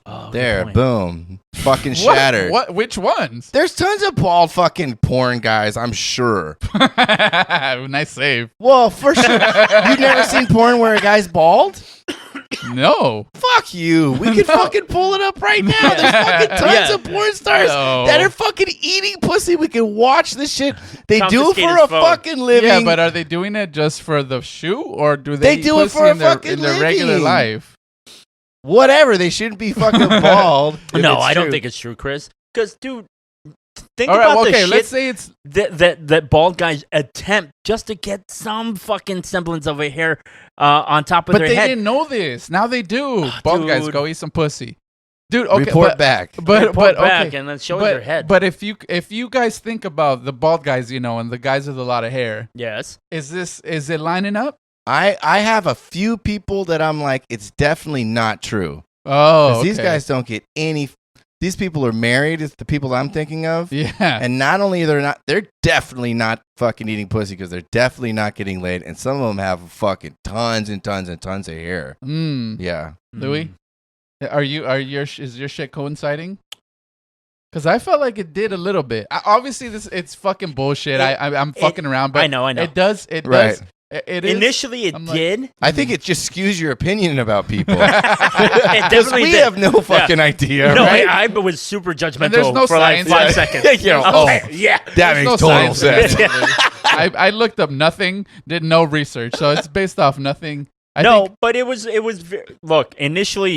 Oh, good There, point. boom, fucking shattered. What? Which ones? There's tons of bald fucking porn guys, I'm sure. Nice save. Well, for sure. You've never seen porn where a guy's bald? No. Fuck you. We can fucking pull it up right now. There's fucking tons Yeah. of porn stars No. that are fucking eating pussy. We can watch this shit. They do it Confiscate for his a phone. fucking living. Yeah, but are they doing it just for the shoot, or do they? They eat do it pussy for a in their, fucking in their regular living. life? Whatever. They shouldn't be fucking bald. if No, it's I don't true. think it's true, Chris. Because, dude, think All right. about Okay. the Let's shit say it's. that bald guys attempt just to get some fucking semblance of a hair on top of But their they head. didn't know this. Now they do. Bald guys, dude. go eat some pussy, dude. Okay. Report back. But Report but back okay. and then show but, their head. But if you guys think about the bald guys, and the guys with a lot of hair, Yes. is it lining up? I have a few people that I'm like, it's definitely not true. Oh, 'Cause these okay. guys don't get any. These people are married. It's the people I'm thinking of. Yeah. And not only they're definitely not fucking eating pussy because they're definitely not getting laid. And some of them have fucking tons and tons and tons of hair. Yeah. Louis, is your shit coinciding? Because I felt like it did a little bit. Obviously, it's fucking bullshit. I'm fucking around, but I know. it does. It Right. does. It is. Initially, it I'm like- did. I think it just skews your opinion about people. It Because definitely we did. have no fucking idea, No, right? I was super judgmental there's no for like science. 5 Yeah. seconds. You know, I was like, yeah. that There's makes no total science in sense. it. I looked up nothing, did no research, so it's based off nothing. I No, think, but it was. Look, initially,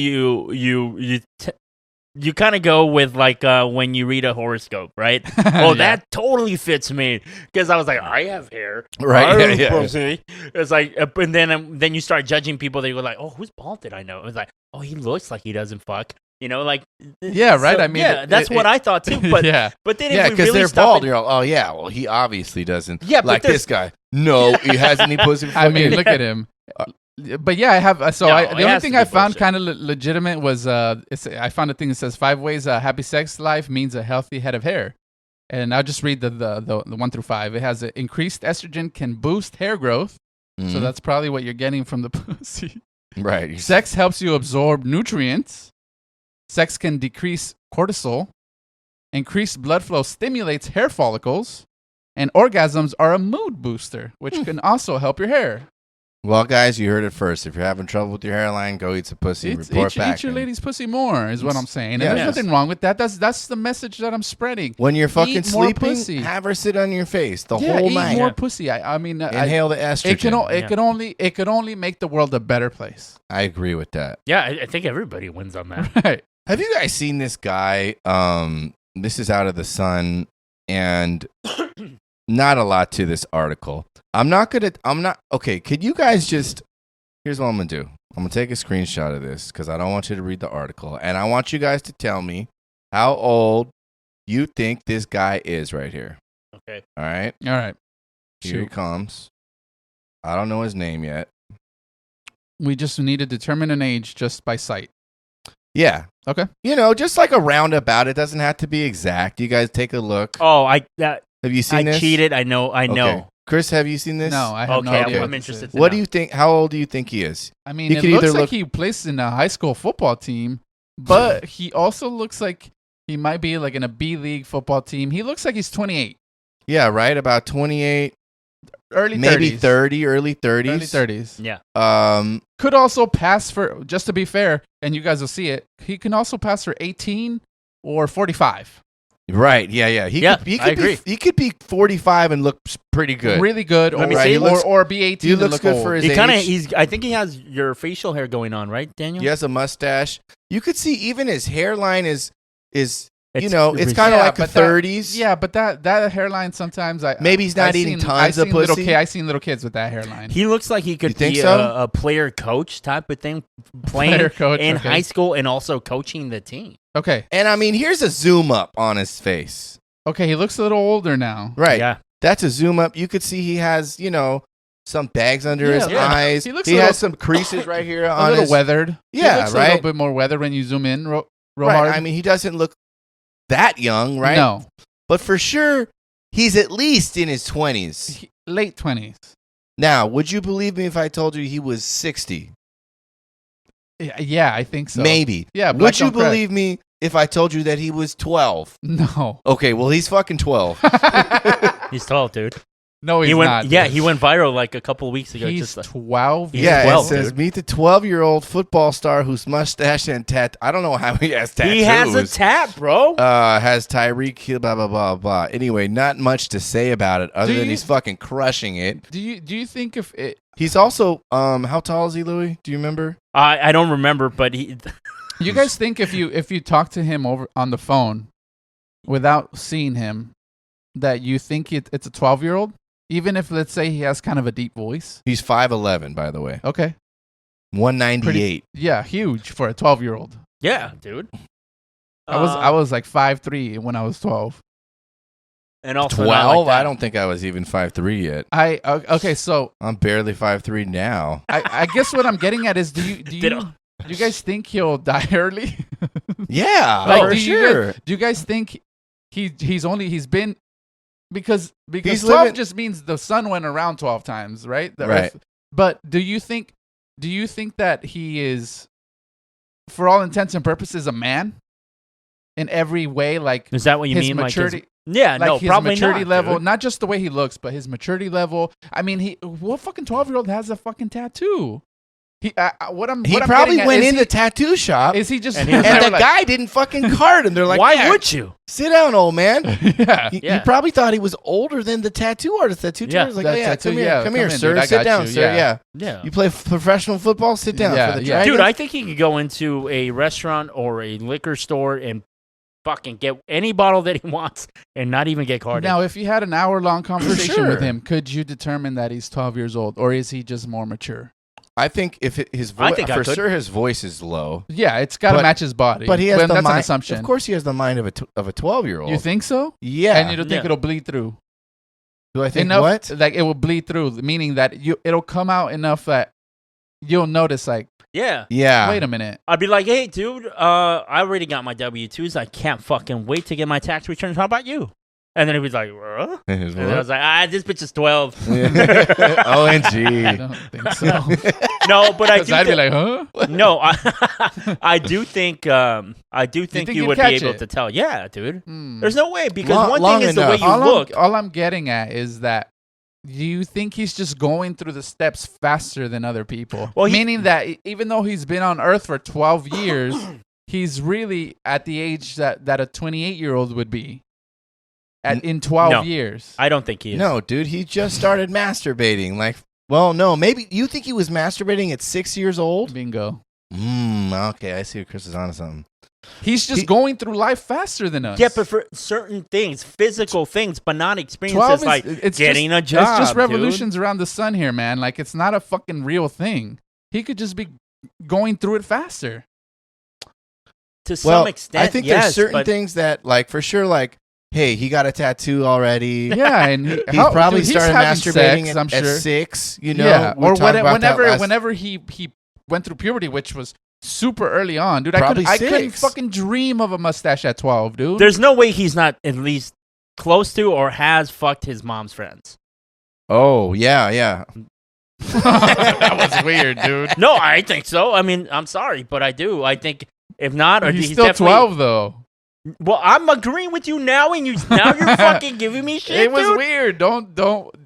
you kind of go with like when you read a horoscope, right? Well, Yeah. that totally fits me because I was like, I have hair, Right, I yeah, have yeah. pussy. It's like, and then you start judging people. They go like, oh, who's bald? Did I know? It was like, oh, he looks like he doesn't fuck. Like Yeah, right, I mean, yeah, that's what I thought too. But yeah. but then Yeah, if we because really they're stop bald. and- You're all, oh, yeah, well, he obviously doesn't. Yeah, but like there's- this guy. No, he hasn't any pussy. I mean, look at him. But yeah, I have. So No, the it only has thing to be I found bullshit. kind of legitimate was I found a thing that says 5 ways a happy sex life means a healthy head of hair, and I'll just read the 1 through 5. It has increased estrogen can boost hair growth, so Mhm. that's probably what you're getting from the pussy. right. Sex helps you absorb nutrients. Sex can decrease cortisol. Increased blood flow stimulates hair follicles. And orgasms are a mood booster, which can also help your hair. Well, guys, you heard it first. If you're having trouble with your hairline, go eat some pussy. Report back. Eat your lady's pussy more, is what I'm saying. And Yes. there's nothing wrong with that. That's the message that I'm spreading. When you're fucking Eat more sleeping, pussy. have her sit on your face the Yeah, whole eat night. more pussy. I mean, Inhale the estrogen. it could only make the world a better place. I agree with that. yeah, I think everybody wins on that. Right. Have you guys seen this guy? This is out of the Sun, and not a lot to this article. Okay, could you guys just, here's what I'm going to do. I'm going to take a screenshot of this because I don't want you to read the article. And I want you guys to tell me how old you think this guy is right here. Okay. All right? All right. Here he Shoot. comes. I don't know his name yet. We just need to determine an age just by sight. Yeah. Okay. Just like a roundabout. It doesn't have to be exact. You guys take a look. Oh, I Have you seen this? cheated. I know. Okay. Chris, have you seen this? No, I have no Okay, idea. I'm what this interested is. to What know. do you think? How old do you think he is? I mean, He it could looks either like look- he plays in a high school football team, but he also looks like he might be like in a B league football team. He looks like he's 28, Yeah, right. About 28, early maybe 30s. 30, early 30s. Early 30s. Yeah. Could also pass for, just to be fair, and you guys will see it, he can also pass for 18 or 45. Right. Yeah. He Yeah, could, he I could agree. he could be 45 and look pretty good. Really good, Let or, me see. He looks- or be 18 he and looks look good old. for his He kind of. age. I think he has your facial hair going on, right, Daniel? He has a mustache. You could see even his hairline is It's it's kind of Yeah, like a but that- 30s. Yeah, but that hairline sometimes Maybe he's not I've eating seen- tons I've of seen little pussy. I've seen little kids with that hairline. He looks like he could You think be so? a player coach type of thing, playing Player coach, in okay. high school and also coaching the team. Okay, And I mean, here's a zoom up on his face. okay, he looks a little older now. Right. Yeah. That's a zoom up. You could see he has, some bags under his Yeah. eyes. He looks He a has little- some creases right here A on little his weathered. Yeah, he looks a right? little bit more weathered when you zoom in real right. hard. I mean, he doesn't look that young, right? No, but for sure, he's at least in his 20s. Late 20s. Now, would you believe me if I told you he was 60? Yeah, I think so. Maybe. Yeah, Would black you don't crack. believe me if I told you that he was 12? No. Okay, well, he's fucking 12. He's 12, dude. No, he's He went, not. yeah, dude. he went viral like a couple weeks ago. He's just 12. He's Yeah, 12, it says, dude. meet the 12-year-old football star whose mustache and I don't know how he has tattoos. he has a tat, bro. Has Tyreek Hill, blah, blah, blah, blah. Anyway, not much to say about it other Do than you- he's fucking crushing it. Do you think if it? He's also, how tall is he, Louis? Do you remember? I don't remember, but he. You guys think if you talk to him over on the phone without seeing him, that you think it's a 12-year-old? Even if, let's say, he has kind of a deep voice. He's 5'11", by the way. Okay. 198. Yeah, huge for a 12-year-old. Yeah, dude. I was like 5'3" when I was 12. and also 12? I don't think I was even 5'3" yet. Okay, so I'm barely 5'3" now. I guess what I'm getting at is do you guys think he'll die early? Yeah, Like, for do sure. you guys think he's been because He's 12 living- just means the sun went around 12 times, right? The Right. Earth. But do you think that he is, for all intents and purposes, a man in every way? Like Is that what you his mean? maturity, Like yeah, like no, his probably maturity not, level, dude. not just the way he looks, but his maturity level. I mean, what fucking 12-year-old has a fucking tattoo? He What I'm probably getting at, went is in the tattoo shop, Is he just And he was and they the were like- guy didn't fucking card him. They're like, Why "Yeah, would you? sit down, old man?" yeah. He Yeah. probably thought he was older than the tattoo artist. The tattoo Yeah. artist was like, That "Oh yeah, tattoo, come here, yeah, come here, come in, sir. dude. I Sit got down, you, sir. yeah. Yeah. Yeah. You play professional football? Sit down Yeah, for the yeah. Dragons. Dude, I think he could go into a restaurant or a liquor store and fucking get any bottle that he wants and not even get carded. Now, if you had an hour-long conversation sure. with him, could you determine that he's 12 years old, or is he just more mature? I think if his I voice, think I for could. sure, his voice is low. Yeah, it's got to But- match his body. But he has the that's mind. an assumption. Of course, he has the mind of a 12-year-old. You think so? Yeah. And you don't think Yeah. it'll bleed through? Do I think Enough, what? Like, it will bleed through, meaning that it'll come out enough that you'll notice, like, yeah. Yeah. wait a minute. I'd be like, hey, dude, I already got my W-2s. I can't fucking wait to get my tax returns. How about you? And then he was like, huh? His And I was like, this bitch is 12. I OMG. don't think so. No, but I 'Cause do I'd be thi- like, huh? No, I do think think you you'd would be catch able it? to tell. Yeah, dude. Hmm. There's no way because Long- one long thing is the way enough. you all look. all I'm getting at is that do you think he's just going through the steps faster than other people? Well, Meaning that even though he's been on Earth for 12 years, he's really at the age that a 28-year-old would be in 12 No. years. I don't think he is. No, dude, he just started masturbating. Like, well, no, maybe you think he was masturbating at 6 years old? Bingo. Okay, I see what Chris is on to something. He's just He- going through life faster than us. Yeah, but for certain things, physical things, but not 12 experiences is like it's getting just, a job. It's just dude. revolutions around the sun here, man. Like, it's not a fucking real thing. He could just be going through it faster. To Well, some extent. I think yes, there's certain but things that, like, for sure, like, hey, he got a tattoo already. Yeah, and He's probably dude, started having masturbating sex, at, I'm sure. at 6, you know? Yeah, We or talked about that last- whenever he went through puberty, which was super early on, dude. Probably I couldn't 6. fucking dream of a mustache at 12, dude. there's no way he's not at least close to or has fucked his mom's friends. Oh, yeah. That was weird, dude. No, I think so. I mean, I'm sorry, but I do. I think if not, or He's he's still definitely- 12 though. Well, I'm agreeing with you now, and you're fucking giving me shit. It was dude. weird. Don't.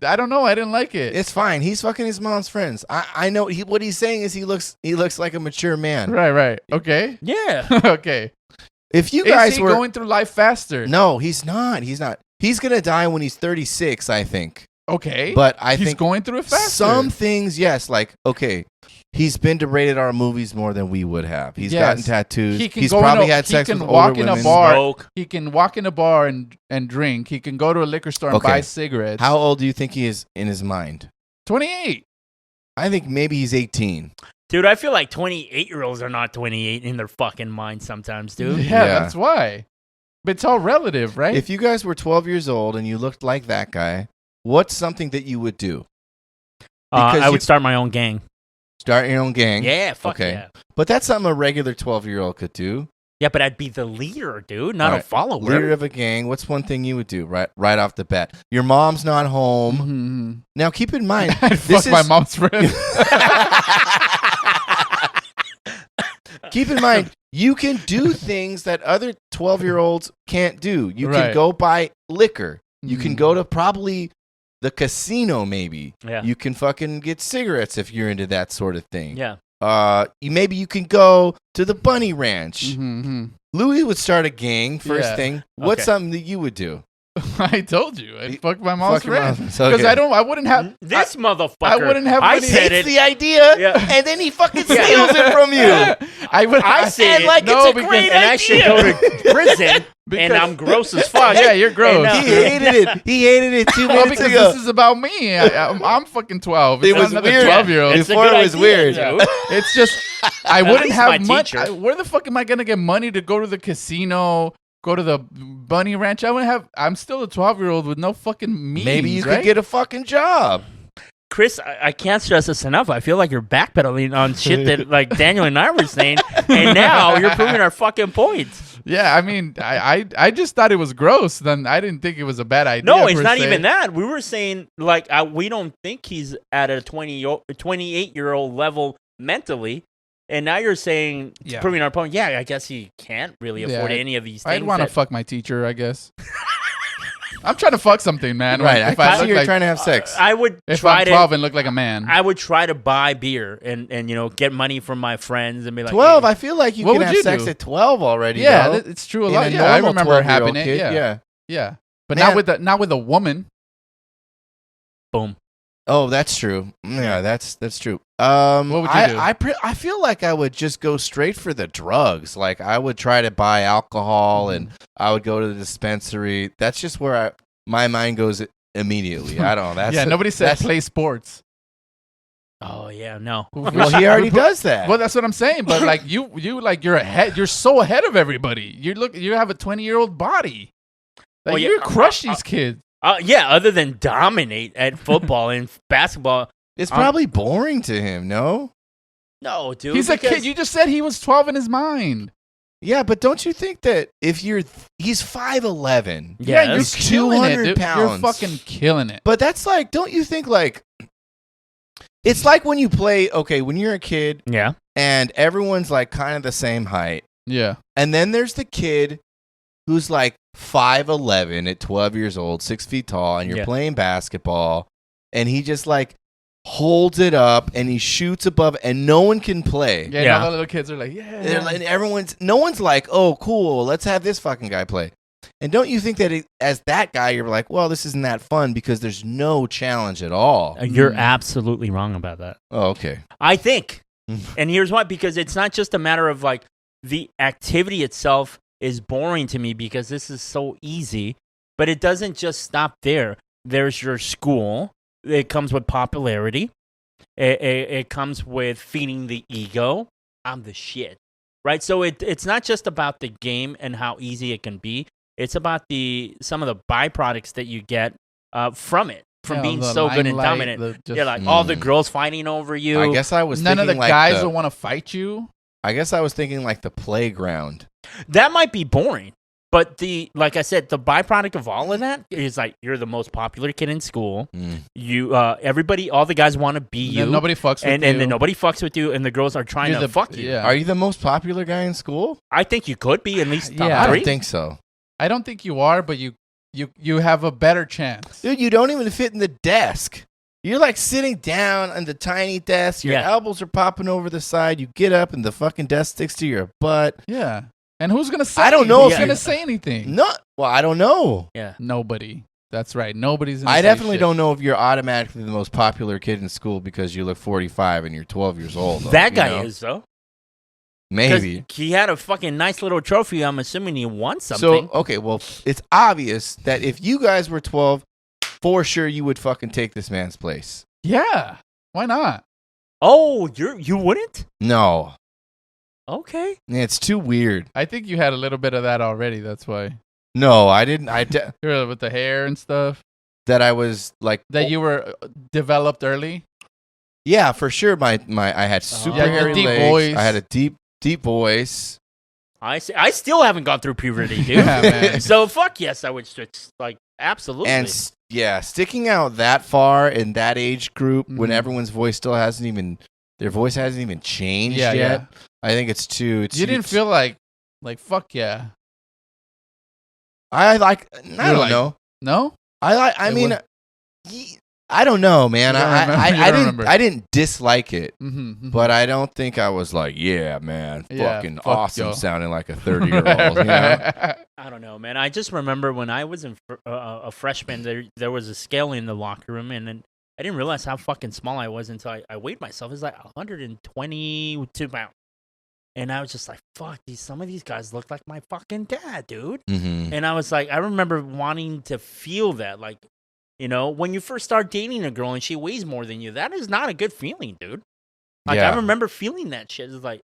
I don't know. I didn't like it. It's fine. He's fucking his mom's friends. I know what he's saying is he looks like a mature man. right. Okay. Yeah. Okay. If you Is guys he were going through life faster? No, he's not. He's not. He's going to die when he's 36, I think. Okay. But I he's think going through it faster. some things, yes, like okay, he's been to rated R movies more than we would have. He's Yes. gotten tattoos. He can He's go probably in a- had he sex can with walk older in a women. bar. Smoke. He can walk in a bar and drink. He can go to a liquor store and Okay. buy cigarettes. How old do you think he is in his mind? 28. I think maybe he's 18. Dude, I feel like 28-year-olds are not 28 in their fucking mind sometimes, dude. Yeah, Yeah. that's why. But it's all relative, right? If you guys were 12 years old and you looked like that guy, what's something that you would do? Because I you- would start my own gang. Start your own gang. Yeah, fuck Okay. yeah. But that's something a regular 12-year-old could do. Yeah, but I'd be the leader, dude, not All a right. follower. Leader of a gang. What's one thing you would do right off the bat? Your mom's not home. Mm-hmm. Now, keep in mind, I'd fuck my mom's friend. keep in mind, you can do things that other 12-year-olds can't do. You can Right. go buy liquor. You can Mhm. go to probably the casino, maybe. Yeah. You can fucking get cigarettes if you're into that sort of thing. Yeah. Maybe you can go to the bunny ranch. Mm-hmm. Louis would start a gang first Yeah. thing. What's Okay. something that you would do? I told you, I'd fuck my mom's Fuck your friend mom's- because okay. I wouldn't have This motherfucker. I wouldn't have I money- said Hates it. the idea, Yeah. and then he fucking steals it from you. I would. I said And like no, it's a because- great and I should idea. go to prison, Because- and I'm gross as fuck. Yeah, you're gross. And, He hated it. He hated it 2 Well, minutes because ago. this is about me. I'm fucking 12. It It's was another weird. 12-year-old. It's a Before good it was idea, weird. dude. It's just I At wouldn't least my have money. teacher. Where the fuck am I gonna get money to go to the casino? Go to the bunny ranch. I wouldn't have. I'm still a 12-year-old with no fucking means. Maybe you right? could get a fucking job. Chris, I can't stress this enough. I feel like you're backpedaling on shit that like Daniel and I were saying, and now you're proving our fucking points. Yeah, I mean, I just thought it was gross. Then I didn't think it was a bad idea. No, it's per not se. even that. We were saying like we don't think he's at a 28-year-old level mentally. And now you're saying, Yeah. proving our point, yeah, I guess he can't really afford Yeah, any of these things. I'd want to that- fuck my teacher, I guess. I'm trying to fuck something, man. Right. If I I see look you're like, trying to have sex. I would if try I'm to. 12 and look like a man. I would try to buy beer and get money from my friends and be like 12. hey, I feel like you What can would have you sex do? at 12 already. yeah, though. it's true a In lot. a Yeah, I normal remember 12-year-old having it. kid, Yeah, yeah. But Man. not with a woman. boom. Oh, that's true. Yeah, that's true. What would you do? I feel like I would just go straight for the drugs. Like I would try to buy alcohol and I would go to the dispensary. That's just where my mind goes immediately. I don't know. That's Yeah, nobody said that's- play sports. Oh yeah, no. Well, he already does that. Well, that's what I'm saying. But like you like you're ahead. You're so ahead of everybody. You have a 20-year-old body. Like Well, yeah, you crush these kids. Yeah, other than dominate at football and basketball. It's probably boring to him, no? No, dude. He's a because- kid. You just said he was 12 in his mind. Yeah, but don't you think that if he's 5'11", Yeah, you're that's killing it. 200 Dude. You're pounds. fucking killing it. but that's like, don't you think like, it's like when you play, okay, when you're a kid Yeah. and everyone's like kind of the same height. Yeah. And then there's the kid who's like 5'11" at 12 years old, 6 feet tall, and you're Yeah. playing basketball, and he just like holds it up and he shoots above, and no one can play. Yeah. Yeah. All the little kids are like, yeah. And no one's like, oh, cool, let's have this fucking guy play. And don't you think that as that guy, you're like, well, this isn't that fun because there's no challenge at all? You're absolutely wrong about that. Oh, okay. I think. And here's why, because it's not just a matter of like the activity itself is boring to me because this is so easy, but it doesn't just stop there. There's your school. It comes with popularity. It comes with feeding the ego. I'm the shit. Right? So it's not just about the game and how easy it can be. It's about some of the byproducts that you get from it, from being the so good and limelight, dominant. just- Yeah, like all the Mm. girls fighting over you. I guess I was none of thinking the like guys will want to fight you. I guess I was thinking like the playground. That might be boring, but like I said, the byproduct of all of that is like you're the most popular kid in school. Mm. You, everybody, all the guys want to be you, Then nobody fucks with and you. then nobody fucks with you, and the girls are trying You're to the- fuck you. yeah. Are you the most popular guy in school? I think you could be at least top Yeah. I three. don't think so. I don't think you are, but you have a better chance. Dude, you don't even fit in the desk. You're like sitting down on the tiny desk. Your Yeah. elbows are popping over the side. You get up and the fucking desk sticks to your butt. Yeah. And who's gonna say? I don't know Who's if gonna you- say anything? No, well, I don't know. Yeah. Nobody. That's right. Nobody's. Gonna I say definitely shit. don't know if you're automatically the most popular kid in school because you look 45 and you're 12 years old. Though, That you guy know? is though. 'Cause Maybe. he had a fucking nice little trophy. I'm assuming he won something. So, okay, well, it's obvious that if you guys were 12, for sure you would fucking take this man's place. Yeah. Why not? Oh, you wouldn't? No. Okay. It's too weird. I think you had a little bit of that already. That's why No, I didn't. you're with the hair and stuff. That I was like That you were developed early. yeah, for sure. I had super Yeah, the hairy deep legs. voice. I had a deep voice. I still haven't gone through puberty, dude. Yeah, man. So fuck yes, I would absolutely. And sticking out that far in that age group when Mhm. everyone's voice still their voice hasn't even changed Yeah, yet. yeah. I think it's too. You didn't feel like fuck yeah. I like. I You're don't like- know. No? I It mean, was- I don't know, man. You don't remember? I You don't didn't. remember. I didn't dislike it, Mm-hmm. but I don't think I was like, yeah, man, Yeah, fucking fuck awesome, yo. sounding like a 30-year-old. You know? I don't know, man. I just remember when I was a freshman, there was a scale in the locker room, and then I didn't realize how fucking small I was until I weighed myself. It was like 122 pounds. And I was just like, fuck, some of these guys look like my fucking dad, dude. Mm-hmm. And I was like, I remember wanting to feel that. Like, you know, when you first start dating a girl and she weighs more than you, that is not a good feeling, dude. Like, Yeah. I remember feeling that shit. It's like,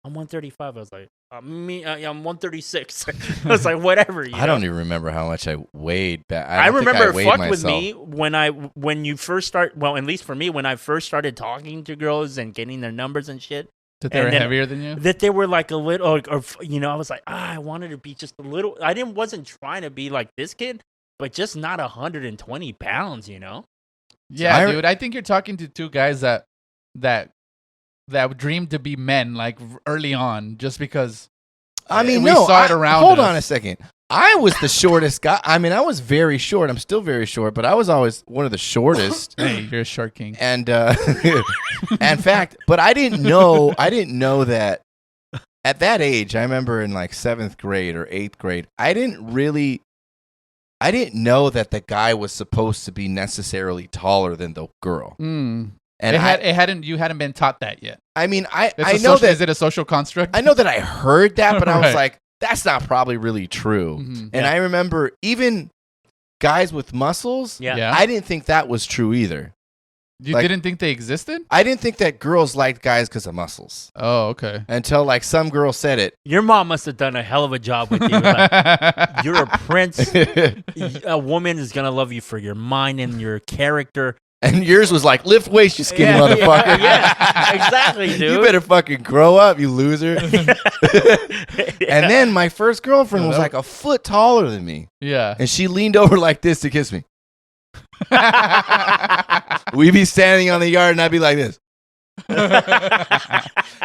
I'm 135. I was like, I'm 136. I was like, whatever. I don't even remember how much I weighed back. I don't think remember it weighed fucked with myself. me when you first start. Well, at least for me, when I first started talking to girls and getting their numbers and shit, That they were And then- heavier than you? that they were like a little, or you know, I was like, I wanted to be just a little. Wasn't trying to be like this kid, but just not 120 pounds, you know. Yeah, I- dude. I think you're talking to two guys that dream to be men like early on, just because. I mean, we no. saw it around Hold us. on a second. I was the shortest guy. I mean, I was very short. I'm still very short, but I was always one of the shortest. Hey, you're a short king. And in fact, but I didn't know that at that age. I remember in like 7th grade or 8th grade, I didn't know that the guy was supposed to be necessarily taller than the girl. Mm. And You hadn't been taught that yet. I mean, I It's know Is that it a social construct? I know that I heard that, but I was Right. like, that's not probably really true. Mhm. And I remember even guys with muscles, Yeah. Yeah. I didn't think that was true either. You like- didn't think they existed? I didn't think that girls liked guys because of muscles Oh, okay. until like some girl said it. Your mom must have done a hell of a job with you. Like, you're a prince. A woman is gonna love you for your mind and your character. And yours was like, lift weights, you skinny Yeah, motherfucker. yeah, exactly, You dude. better fucking grow up, you loser. And then my first girlfriend was that- like a foot taller than me. Yeah. And she leaned over like this to kiss me. We'd be standing on the yard and I'd be like this.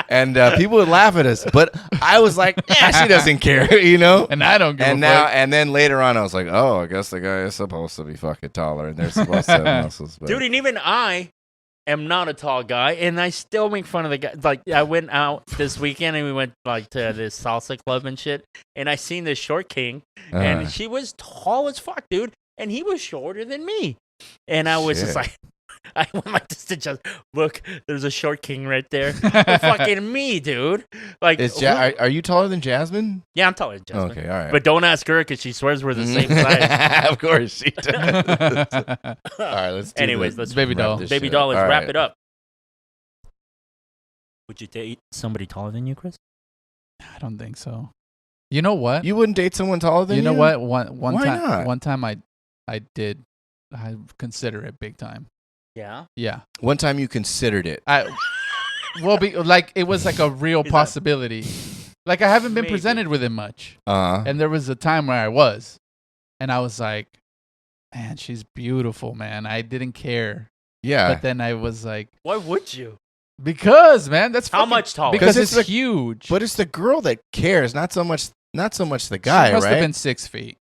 And people would laugh at us. But I was like, yeah, she doesn't care, you know? And I don't give And a now, fuck. and then later on, I was like, oh, I guess the guy is supposed to be fucking taller and they're supposed to have muscles. But Dude, and even I am not a tall guy, and I still make fun of the guy. Like, I went out this weekend, and we went like to this salsa club and shit, and I seen this short king, and she was tall as fuck, dude, and he was shorter than me, and I was just Shit. like. I went like this to just look. There's a short king right there. Fucking me, dude. Like, are you taller than Jasmine? yeah, I'm taller than Jasmine. Okay, all right. But don't ask her because she swears we're the same size. Of course she does. All right, let's do Anyways, the- let's Baby wrap doll. this Baby shit doll, up. let's All wrap right. it up. Would you date somebody taller than you, Chris? I don't think so. You know what? You wouldn't date someone taller than you? You know what? One Why time, not? one time I did. I consider it big time. Yeah. Yeah. One time you considered it. Like it was like a real Is that- possibility. Like I haven't been Maybe. presented with it much, Uh-huh. and there was a time where I was, and I was like, "Man, she's beautiful, man." I didn't care, Yeah. but then I was like, Why would you? "Because, man, that's How fucking- much taller? Because 'Cause it's it's huge." But it's the girl that cares, not so much the guy, she must right? have been 6 feet.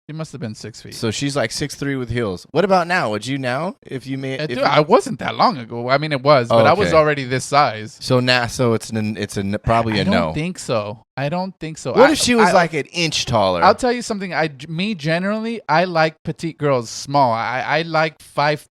She must have been 6 feet. So she's like 6'3" with heels. What about now? Would you now if you made? Dude, I wasn't that long ago. I mean, it was, Oh, but I was okay. already this size. so now, so it's probably I a don't no. think so. I don't think so. What if she was like an inch taller? I'll tell you something. Me generally, I like petite girls, small. I like 5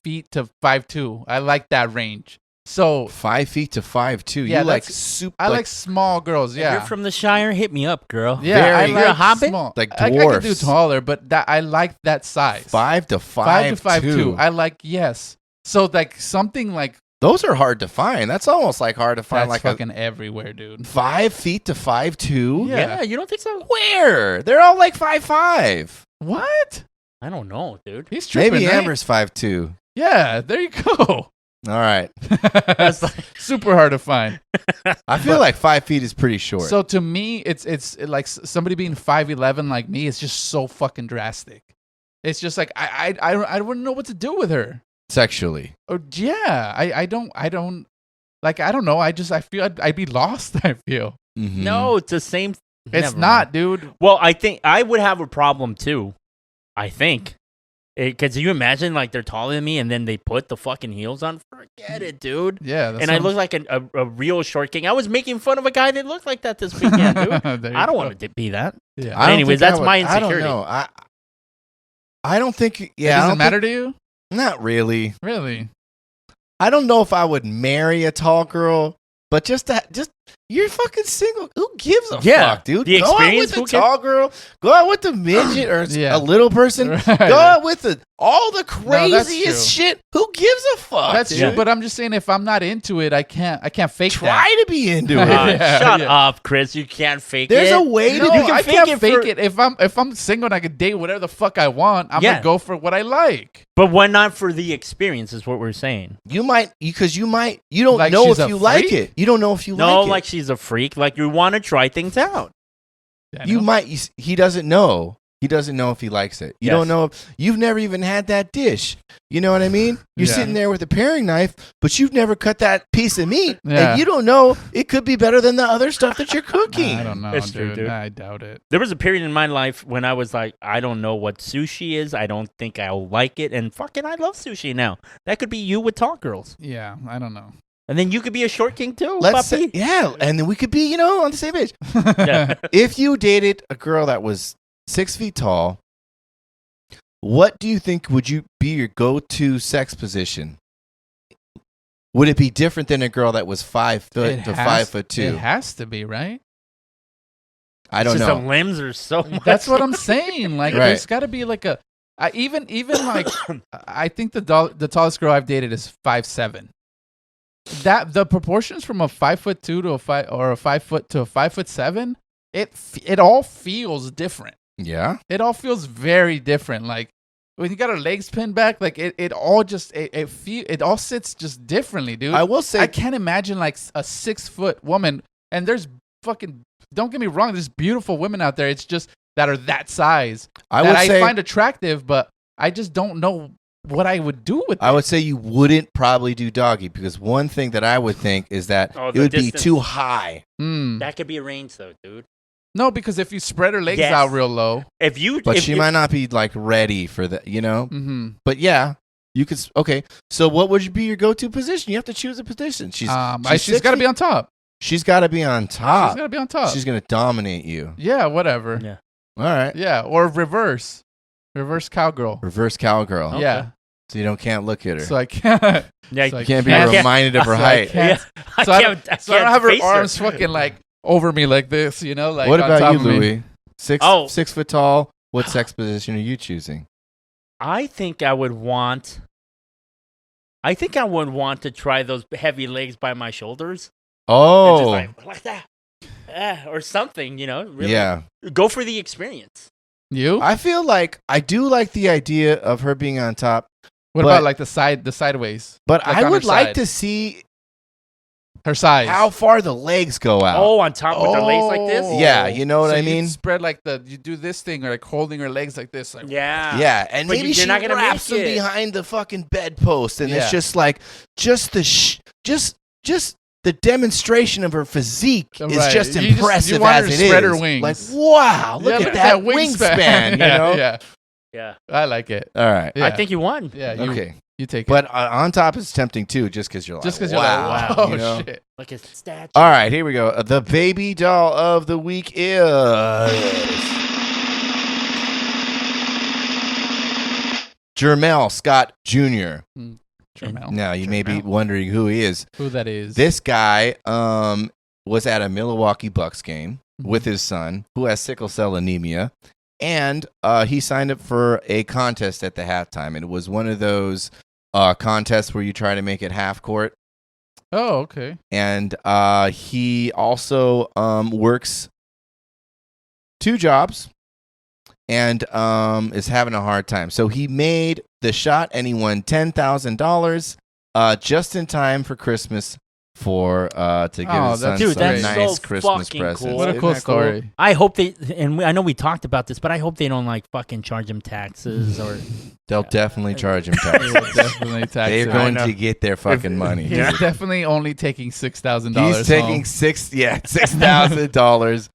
feet to 5'2". I like that range. So 5 feet to 5'2". Yeah, you like that's- super. I like small girls. If Yeah. you're from the Shire, hit me up, girl. Yeah, Very- I You're like a hobbit? small. Like I could do dwarfs. taller, but that I like that size. 5 to 5 to 5'2". 5'2". I like yes. So like something like Those are hard to find. That's almost like hard to find. that's Like fucking everywhere, dude. 5 feet to 5'2". Yeah. Yeah, you don't think so? Where? They're all like 5'5". What? I don't know, dude. He's tripping. Maybe right? Amber's 5'2". Yeah, there you go. All right. That's like, Super hard to find. I feel like 5 feet is pretty short. So to me, it's like somebody being 5'11" like me is just so fucking drastic. It's just like I wouldn't know what to do with her. Sexually. Or yeah, I don't like I don't know. I feel I'd be lost. I feel Mhm. no, it's the same. it's Never not, mind. dude. Well, I think I would have a problem too. I think. Because you imagine like they're taller than me and then they put the fucking heels on? Forget it, dude. Yeah, that's And I what look like a real short king. I was making fun of a guy that looked like that this weekend, dude. There you I don't go. want to be that. Yeah, I don't Anyways, think I that's would- my I insecurity. don't know. I don't think. it Yeah, I doesn't don't matter to you, think- not really. really. I don't know if I would marry a tall girl, but just you're fucking single. Who gives a Yeah, fuck, dude? the Go out experience, with who the tall girl. Go out with the midget or Yeah. a little person. Right. Go out with all the that's craziest true. shit. Who gives a fuck? That's dude? true, but I'm just saying if I'm not into it, I can't fake that. Try to be into it. Yeah, Shut yeah. up, Chris. You can't fake There's it. a way to No, do. You can I fake can't it fake for- it. If I'm single and I could date whatever the fuck I want, I'm Yeah. gonna go for what I like. But why not for the experience is what we're saying. You don't Like know she's if a you like freak? it. You don't know if you No, like it. like she's a freak. Like you want to try things out. You might. He doesn't know. He doesn't know if he likes it. You Yes. don't know if you've never even had that dish. You know what I mean? You're Yeah. sitting there with a paring knife, but you've never cut that piece of meat, Yeah. and you don't know it could be better than the other stuff that you're cooking. I don't know, It's true, dude. I doubt it. There was a period in my life when I was like, I don't know what sushi is. I don't think I'll like it. And fucking, I love sushi now. That could be you with tall girls. Yeah, I don't know. And then you could be a short king too, Let's say, puppy. yeah, and then we could be, on the same page. Yeah. If you dated a girl that was 6 feet tall, what do you think would you be your go-to sex position? Would it be different than a girl that was 5 foot to 5'2"? It has to be, right? I don't It's just know. The limbs are so much. That's what I'm saying. Like, Right. there's got to be like even like, I think the tallest girl I've dated is 5'7". That the proportions from a 5'2" to a 5 foot to a 5'7", it all feels different. Yeah. It all feels very different. Like when you got her legs pinned back, like it all just it all sits just differently, dude. I will say, I can't imagine like a 6 foot woman, and there's fucking, don't get me wrong, there's beautiful women out there. It's just that are that size I that would I say, find attractive, but I just don't know what I would do with I it. would say you wouldn't probably do doggy because one thing that I would think is that Oh, it the would be distance. too high. Hmm. That could be arranged though, dude. No, because if you spread her legs Yes. out real low, If you, But if, she if- might not be like ready for that, mm-hmm. But yeah, you could. Okay, so what would be your go-to position? You have to choose a position. She's she's got to be on top. She's got to be on She's top. got to be on top. She's gonna dominate you. Yeah, whatever. Yeah. All right. Yeah, or reverse cowgirl. Reverse cowgirl. Okay. Yeah, So you can't look at her. so I can't. Yeah, So I you can't be can't- reminded of her so I height. can't- I So I can't, I So I don't can't have her face arms fucking like over me like this, you know? Like what on about top you, of me. Louis? Oh. 6 foot tall. What sex position are you choosing? I think I would want to try those heavy legs by my shoulders. And Oh, just like that. Or something, really. yeah. Go for the experience. You? I feel like I do like the idea of her being on top, What but- about like the sideways? but Like I on would her like side. to see Her size. how far the legs go out. Oh, on top with their legs like Oh. this? Yeah, you know what So I you mean? spread like you do this thing, or like holding her legs like this. Like, Yeah. Yeah, and But maybe you're she not gonna wraps make them it. behind the fucking bedpost, and Yeah. it's just like just the demonstration of her physique is Right. just You impressive want as her it to spread is. her wings. Like, wow, look Yeah, at that wingspan. You yeah, know? yeah, Yeah. I like it. All right. Yeah. I think you won. Yeah, you, Okay. you take it. But on top is tempting too, just because you're like, Just because wow. you're like, wow, you know? shit. Like a statue. All right, here we go. The baby doll of the week is Jermel Scott Jr. Jermel. Now, you may be Jermel. wondering who he is. Who that is? This guy was at a Milwaukee Bucks game Mhm. with his son, who has sickle cell anemia, and he signed up for a contest at the halftime. It was one of those contests where you try to make it half court. Oh, okay. And he also works 2 jobs and is having a hard time. So he made the shot and he won $10,000. just in time for Christmas to give his son Dude, some that's nice so Christmas fucking presents. cool. What a Isn't cool that cool? story. I hope they, and I know we talked about this, but I hope they don't like fucking charge him taxes or. They'll definitely charge him They will taxes. definitely tax They're him. going know. to get their fucking money. He's Yeah. definitely only taking $6,000. He's taking home. $6,000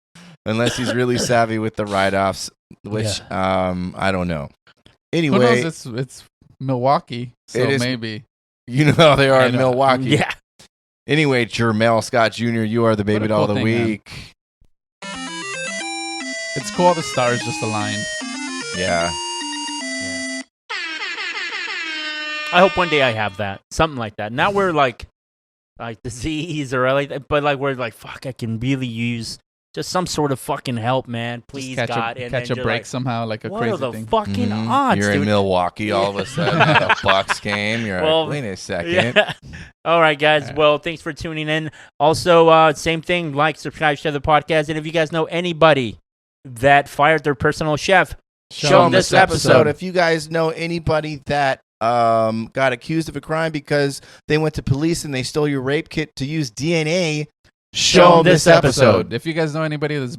unless he's really savvy with the write-offs, which I don't know. Who Anyway, knows? It's Milwaukee, so It is- maybe. you know how they are I in know. Milwaukee. Yeah. Anyway, Jermel Scott Jr., you are the baby What a doll cool of the thing, man. week. It's cool. The stars just aligned. Yeah. I hope one day I have that, something like that. Not where like disease or like that, but like where like fuck, I can really use just some sort of fucking help, man. Please, Just God, catch and a then you're break like, somehow, like a what crazy are the thing. fucking Mhm. odds, You're dude? in Milwaukee all of a sudden at a Bucks game. You're Well, like, wait a second. Yeah. All right, guys. Well, thanks for tuning in. Also, same thing. Like, subscribe, share the podcast, and if you guys know anybody that fired their personal chef, show them this episode. If you guys know anybody that got accused of a crime because they went to police and they stole your rape kit to use DNA, show them this episode. If you guys know anybody that's